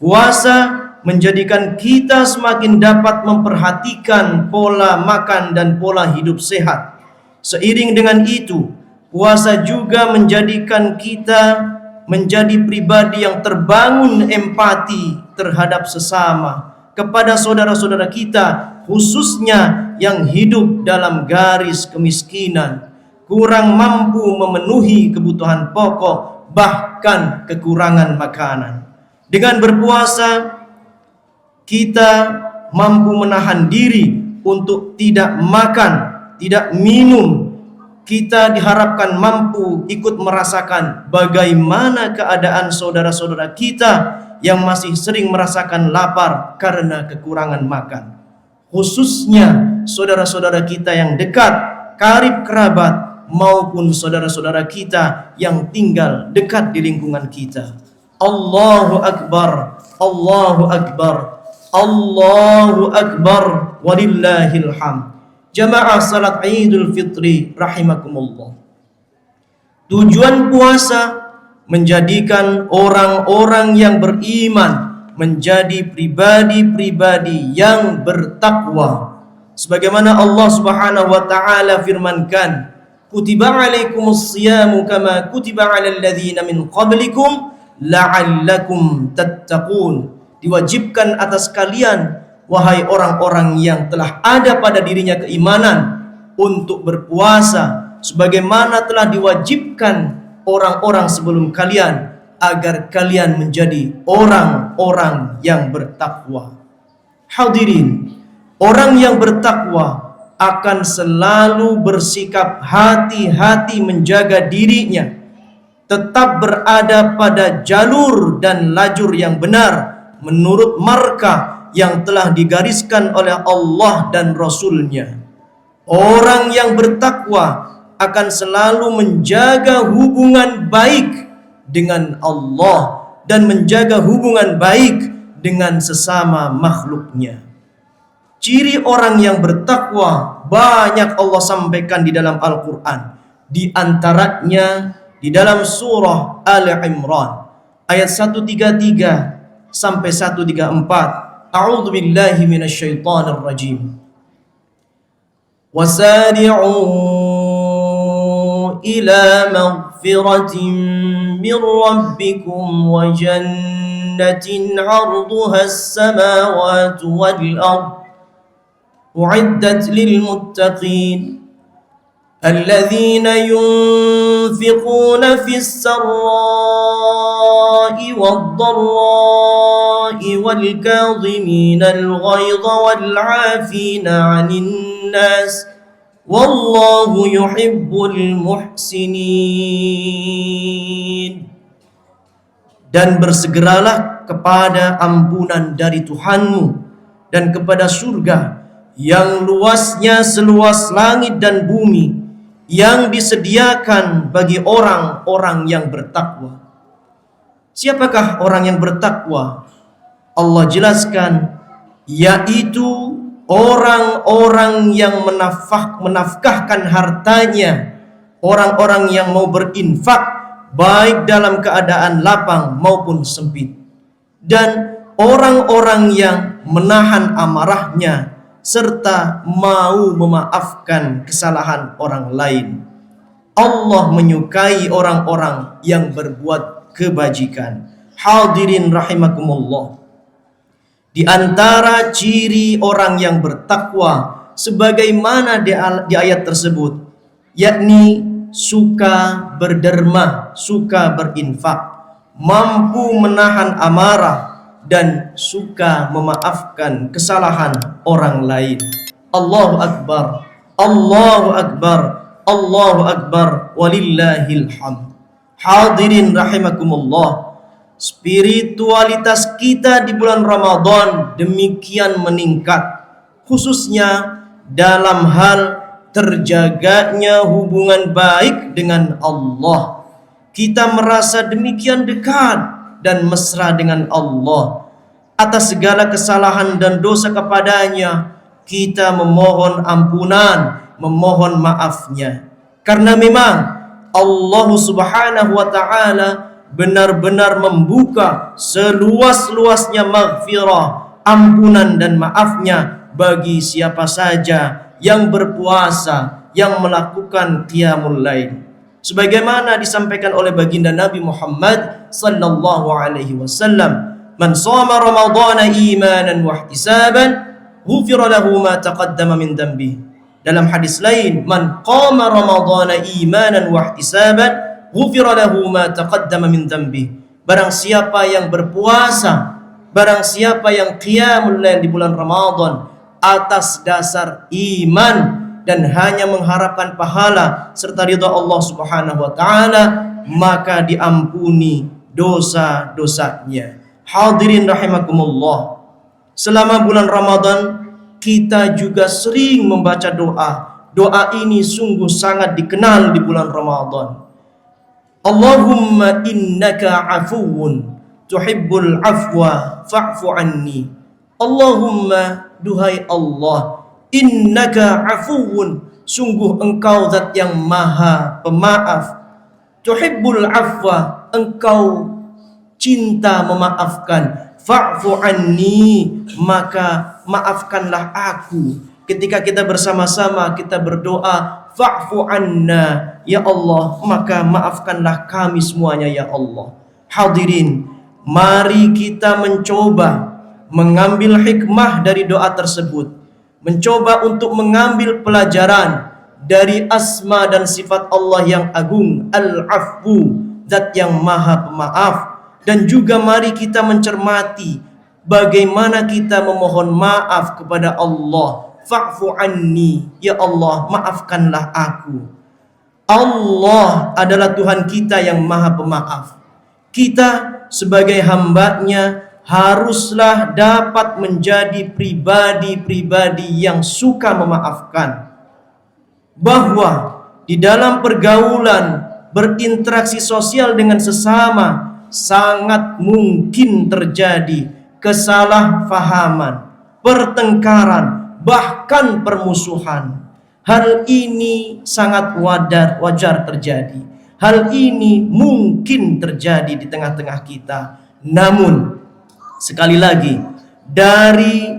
puasa menjadikan kita semakin dapat memperhatikan pola makan dan pola hidup sehat. Seiring dengan itu, puasa juga menjadikan kita menjadi pribadi yang terbangun empati terhadap sesama, kepada saudara-saudara kita, khususnya yang hidup dalam garis kemiskinan, kurang mampu memenuhi kebutuhan pokok, bahkan kekurangan makanan. Dengan berpuasa, kita mampu menahan diri untuk tidak makan, tidak minum. Kita diharapkan mampu ikut merasakan bagaimana keadaan saudara-saudara kita yang masih sering merasakan lapar karena kekurangan makan. Khususnya saudara-saudara kita yang dekat, karib kerabat, maupun saudara-saudara kita yang tinggal dekat di lingkungan kita. Allahu Akbar, Allahu Akbar, Allahu Akbar, walillahil hamd. Jamaah salat Idul Fitri rahimakumullah. Tujuan puasa menjadikan orang-orang yang beriman menjadi pribadi-pribadi yang bertakwa. Sebagaimana Allah Subhanahu wa taala firmankan, kutiba alaikumus siyamu kama kutiba alal ladzina min qablikum la'allakum tattaqun. Diwajibkan atas kalian, wahai orang-orang yang telah ada pada dirinya keimanan, untuk berpuasa sebagaimana telah diwajibkan orang-orang sebelum kalian, agar kalian menjadi orang-orang yang bertakwa. Hadirin, orang yang bertakwa akan selalu bersikap hati-hati menjaga dirinya, tetap berada pada jalur dan lajur yang benar menurut markah yang telah digariskan oleh Allah dan Rasul-Nya. Orang yang bertakwa akan selalu menjaga hubungan baik dengan Allah dan menjaga hubungan baik dengan sesama makhluknya. Ciri orang yang bertakwa banyak Allah sampaikan di dalam Al-Quran. Di antaranya di dalam surah Al-Imran ayat 133 sampai 134. A'udzu billahi minasyaitonir rajim. Wasari'u ila maghfiratin min rabbikum wa jannatin 'arduha as-samawati wal ardh u'iddat lil muttaqin الذين ينفقون في السراء والضراء والكاظمين الغيظ والعافين عن الناس والله يحب المحسنين. Dan bersegeralah kepada ampunan dari Tuhanmu dan kepada surga yang luasnya seluas langit dan bumi, yang disediakan bagi orang-orang yang bertakwa. Siapakah orang yang bertakwa? Allah jelaskan, yaitu orang-orang yang menafkahkan hartanya, orang-orang yang mau berinfak baik dalam keadaan lapang maupun sempit, dan orang-orang yang menahan amarahnya serta mau memaafkan kesalahan orang lain. Allah menyukai orang-orang yang berbuat kebajikan. Hadirin rahimakumullah, di antara ciri orang yang bertakwa sebagaimana di ayat tersebut, yakni suka berderma, suka berinfak, mampu menahan amarah, dan suka memaafkan kesalahan orang lain. Allahu Akbar, Allahu Akbar, Allahu Akbar, walillahil hamd. Hadirin rahimakumullah, spiritualitas kita di bulan Ramadan demikian meningkat, khususnya dalam hal terjaganya hubungan baik dengan Allah. Kita merasa demikian dekat dan mesra dengan Allah. Atas segala kesalahan dan dosa kepadanya kita memohon ampunan, memohon maafnya. Karena memang Allah Subhanahu wa ta'ala benar-benar membuka seluas-luasnya maghfirah, ampunan dan maafnya bagi siapa saja yang berpuasa, yang melakukan qiyamul lail. Sebagaimana disampaikan oleh baginda Nabi Muhammad sallallahu alaihi wasallam, "Man shoma ramadhana imanan wa ihtisaban, ghufira lahu ma taqaddama min dhanbi." Dalam hadis lain, "Man qama ramadhana imanan wa ihtisaban, ghufira lahu ma taqaddama min dhanbi." Barang siapa yang berpuasa, barang siapa yang qiyamul lail di bulan Ramadan atas dasar iman dan hanya mengharapkan pahala serta ridha Allah Subhanahu wa ta'ala, maka diampuni dosa-dosanya. Hadirin rahimakumullah, selama bulan Ramadan kita juga sering membaca doa. Doa ini sungguh sangat dikenal di bulan Ramadan. Allahumma innaka afuwun tuhibbul afwa fa'fu anni. Allahumma, duhai Allah, innaka afuwun, sungguh engkau zat yang maha pemaaf. Tuhibbul afwa, engkau cinta memaafkan. Fa'fu anni, maka maafkanlah aku. Ketika kita bersama-sama kita berdoa, fa'fu anna, ya Allah, maka maafkanlah kami semuanya ya Allah. Hadirin, mari kita mencoba mengambil hikmah dari doa tersebut, mencoba untuk mengambil pelajaran dari asma dan sifat Allah yang agung, Al-Afwu, zat yang maha pemaaf. Dan juga mari kita mencermati bagaimana kita memohon maaf kepada Allah. Fa'fu anni, ya Allah, maafkanlah aku. Allah adalah Tuhan kita yang maha pemaaf. Kita sebagai hamba-Nya haruslah dapat menjadi pribadi-pribadi yang suka memaafkan. Bahwa di dalam pergaulan, berinteraksi sosial dengan sesama, sangat mungkin terjadi kesalahpahaman, pertengkaran, bahkan permusuhan. Hal ini sangat wajar terjadi. Hal ini mungkin terjadi di tengah-tengah kita. Namun sekali lagi, dari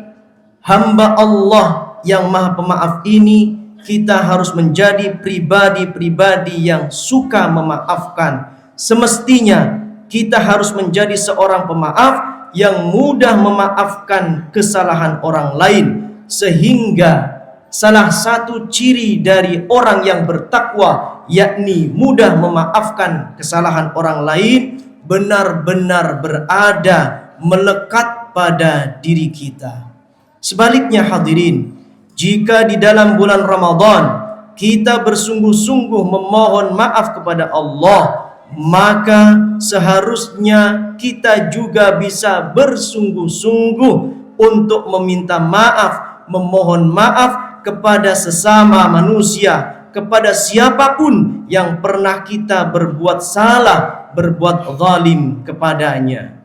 hamba Allah yang maha pemaaf ini, kita harus menjadi pribadi-pribadi yang suka memaafkan. Semestinya kita harus menjadi seorang pemaaf yang mudah memaafkan kesalahan orang lain. Sehingga salah satu ciri dari orang yang bertakwa, yakni mudah memaafkan kesalahan orang lain, benar-benar berada, melekat pada diri kita. Sebaliknya hadirin, jika di dalam bulan Ramadan kita bersungguh-sungguh memohon maaf kepada Allah, maka seharusnya kita juga bisa bersungguh-sungguh untuk meminta maaf, memohon maaf kepada sesama manusia, kepada siapapun yang pernah kita berbuat salah, berbuat zalim kepadanya.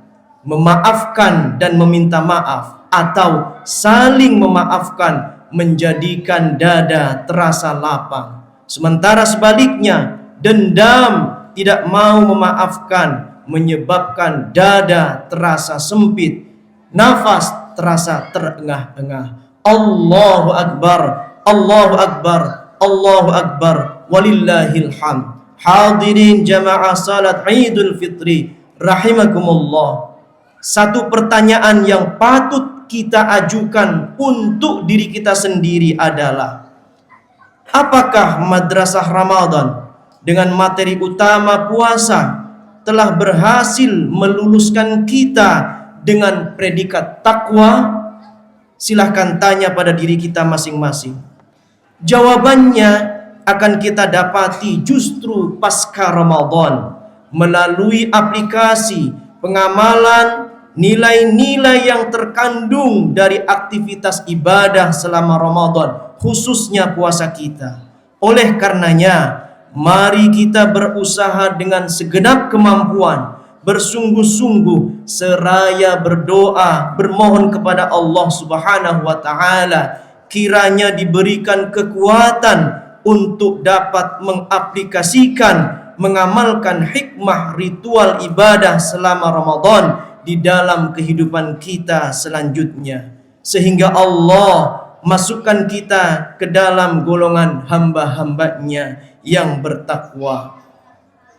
Memaafkan dan meminta maaf atau saling memaafkan menjadikan dada terasa lapang. Sementara sebaliknya, dendam, tidak mau memaafkan, menyebabkan dada terasa sempit, nafas terasa terengah-engah. Allahu Akbar, Allahu Akbar, Allahu Akbar, walillahil hamd. Hadirin jamaah salat Idul Fitri rahimakumullah. Satu pertanyaan yang patut kita ajukan untuk diri kita sendiri adalah, apakah madrasah Ramadan dengan materi utama puasa telah berhasil meluluskan kita dengan predikat takwa? Silahkan tanya pada diri kita masing-masing. Jawabannya akan kita dapati justru pasca Ramadan melalui aplikasi pengamalan nilai-nilai yang terkandung dari aktivitas ibadah selama Ramadan, khususnya puasa kita. Oleh karenanya, mari kita berusaha dengan segenap kemampuan, bersungguh-sungguh seraya berdoa, bermohon kepada Allah Subhanahu wa taala kiranya diberikan kekuatan untuk dapat mengaplikasikan, mengamalkan hikmah ritual ibadah selama Ramadan di dalam kehidupan kita selanjutnya, sehingga Allah masukkan kita ke dalam golongan hamba-hambanya yang bertakwa.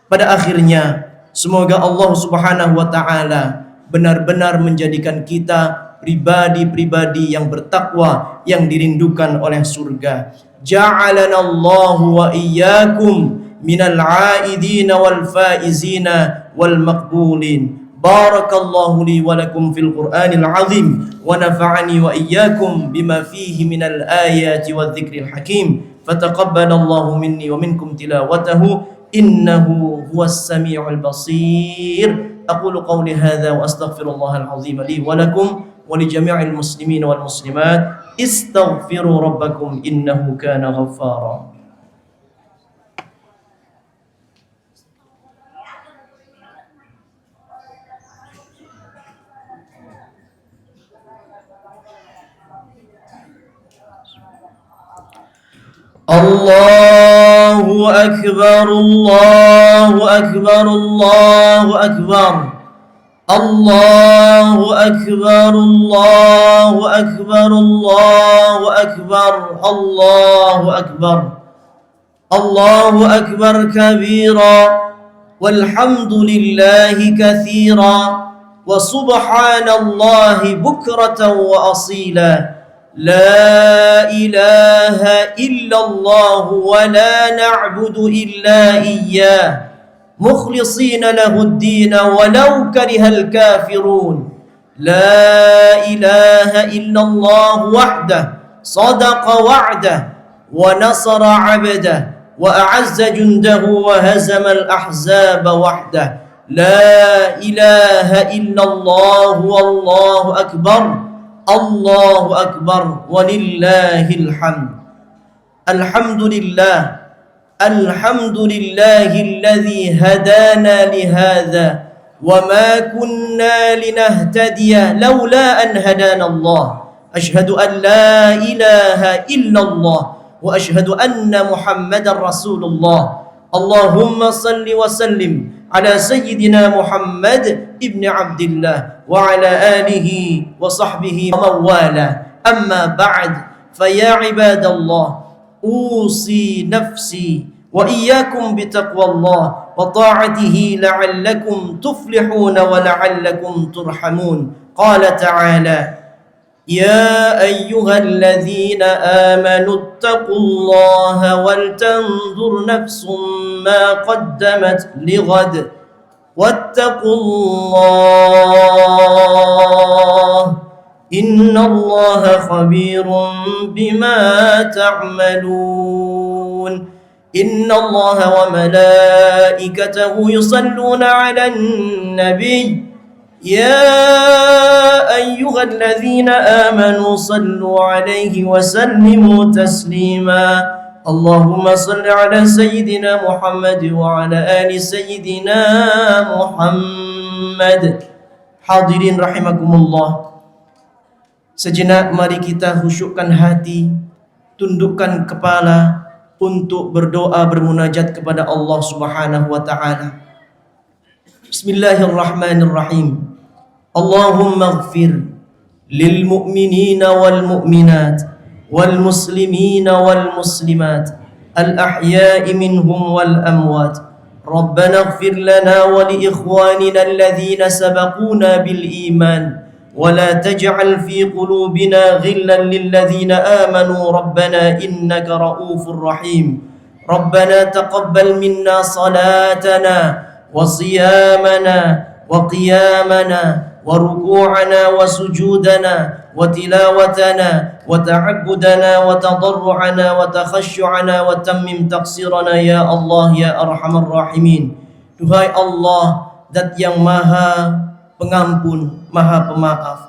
Pada akhirnya, semoga Allah Subhanahu wa taala benar-benar menjadikan kita pribadi-pribadi yang bertakwa, yang dirindukan oleh surga. Ja'alana Allahu wa iyyakum minal 'aidina wal faizina wal maqbulin. Barakallahu li wa lakum fil Qur'anil 'azim wa nafa'ani wa iyyakum bima fihi minal ayati wadh-dhikril hakim. Fataqabbalallahu minni wa minkum tilawatahu innahu huwas samiul basir. Aqulu qawli hadza wa astaghfirullahal 'azim li wa lakum wa li jami'il muslimin wal muslimat. Istaghfiru rabbakum innahu kana ghaffara. Allahu akbar, Allahu akbar, Allahu akbar. Allahu akbar, Allahu akbar, Allahu akbar, Allahu akbar. Allahu akbar kabira walhamdulillahi katsira wa subhanallahi bukratan wa asila. La ilaha illallah wa la na'budu illa iyyah mukhlishina lahud-din walau karihal kafirun. La ilaha illallah wahdah sadaqa wa'dah wa nasara 'abdah wa a'azza jundahu wa hazama al-ahzaba wahdah. La ilaha illallah wallahu akbar. Allahu akbar walillahil hamd. Alhamdulillah, alhamdulillahilladzi hadana lihadza wa ma kunna linahtadiya laula an hadana Allah. Ashhadu an la ilaha illallah wa ashhadu anna Muhammadar Rasulullah. Allahumma salli wa sallim ala sayyidina Muhammad ibn Abdillah wa ala alihi wa sahbihi wa mawala. Amma ba'd, faya ibadallah, usi nafsi wa iyyakum bitaqwallah wa ta'atihi la'allakum tuflihuna wa la'allakum turhamun. Qala ta'ala: يا أيها الذين آمنوا اتقوا الله ولتنظر نفس ما قدمت لغد واتقوا الله إن الله خبير بما تعملون. إن الله وملائكته يصلون على النبي يا أيها الذين آمنوا صلوا عليه وسلموا تسليما. اللهم صل على سيدنا محمد وعلى آل سيدنا محمد. Hadirin rahimakumullah, sejenak mari kita khusyukkan hati, tundukkan kepala untuk berdoa bermunajat kepada Allah Subhanahu wa taala. Bismillahirrahmanirrahim. Allahumma ighfir lil mu'minina wal mu'minat wal muslimina wal muslimat al ahya'i minhum wal amwat. Rabbana ighfir lana wa li ikhwanina alladhina sabaquna bil iman wa la taj'al fi qulubina ghillan lil ladzina amanu rabbana innaka ra'ufur rahim. Rabbana taqabbal minna salatana wa siyamana wa qiyamana وركوعنا وسجودنا وتلاوتنا وتعبدنا وتضرعنا وتخشعنا وتمم تقصيرنا يا الله يا أرحم الراحمين. Duhai Allah, Zat yang Maha Pengampun, Maha Pemaaf,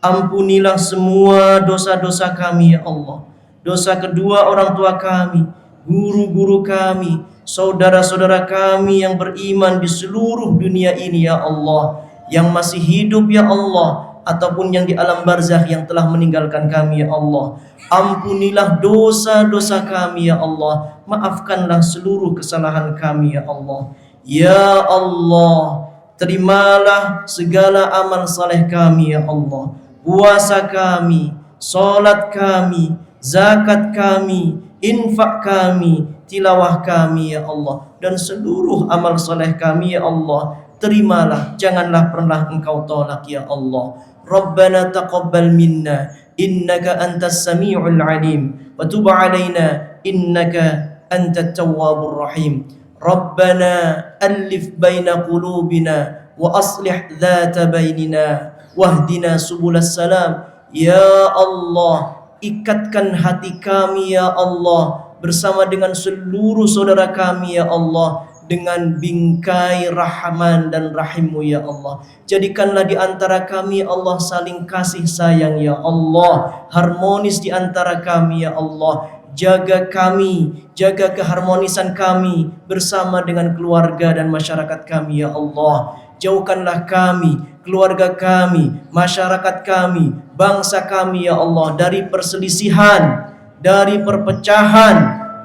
ampunilah semua dosa-dosa kami ya Allah. Dosa kedua orang tua kami, guru-guru kami, saudara-saudara kami yang beriman di seluruh dunia ini ya Allah, yang masih hidup ya Allah, ataupun yang di alam barzakh yang telah meninggalkan kami ya Allah. Ampunilah dosa-dosa kami ya Allah, maafkanlah seluruh kesalahan kami ya Allah. Ya Allah, terimalah segala amal saleh kami ya Allah, puasa kami, salat kami, zakat kami, infak kami, tilawah kami ya Allah, dan seluruh amal saleh kami ya Allah. Terimalah, janganlah pernah Engkau tolak ya Allah. Rabbana taqabbal minna innaka antas sami'ul alim wa tub alaina innaka antat tawwabur rahim. Rabbana alif baina qulubina wa aslih dhata bainina wahdina subulas salam. Ya Allah, ikatkan hati kami ya Allah bersama dengan seluruh saudara kami ya Allah dengan bingkai Rahman dan Rahim-Mu ya Allah. Jadikanlah di antara kami ya Allah saling kasih sayang ya Allah, harmonis di antara kami ya Allah. Jaga kami, jaga keharmonisan kami bersama dengan keluarga dan masyarakat kami ya Allah. Jauhkanlah kami, keluarga kami, masyarakat kami, bangsa kami ya Allah dari perselisihan, dari perpecahan,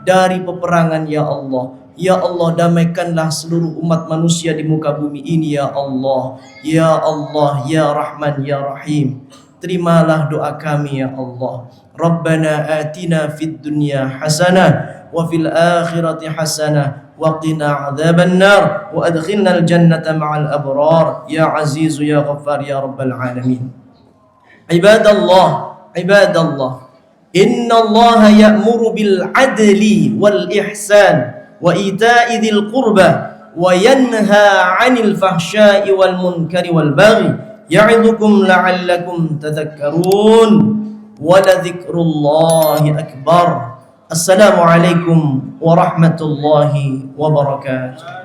dari peperangan ya Allah. Ya Allah, damaikanlah seluruh umat manusia di muka bumi ini ya Allah. Ya Allah, ya Rahman, ya Rahim. Terimalah doa kami ya Allah. Rabbana atina fid dunya hasanah wa fil akhirati hasanah wa qina adzaban nar wa adkhilnal jannata ma'al abrar ya aziz ya ghaffar ya rabbal alamin. Ibadallah, ibadallah, innallaha ya'muru bil adli wal ihsan wa ita'i dzil qurba wa yanha 'anil fahsya'i wal munkari wal baghi ya'idukum la'allakum tadhakkarun. Waladzikrullahi akbar. Assalamualaikum warahmatullahi wabarakatuh.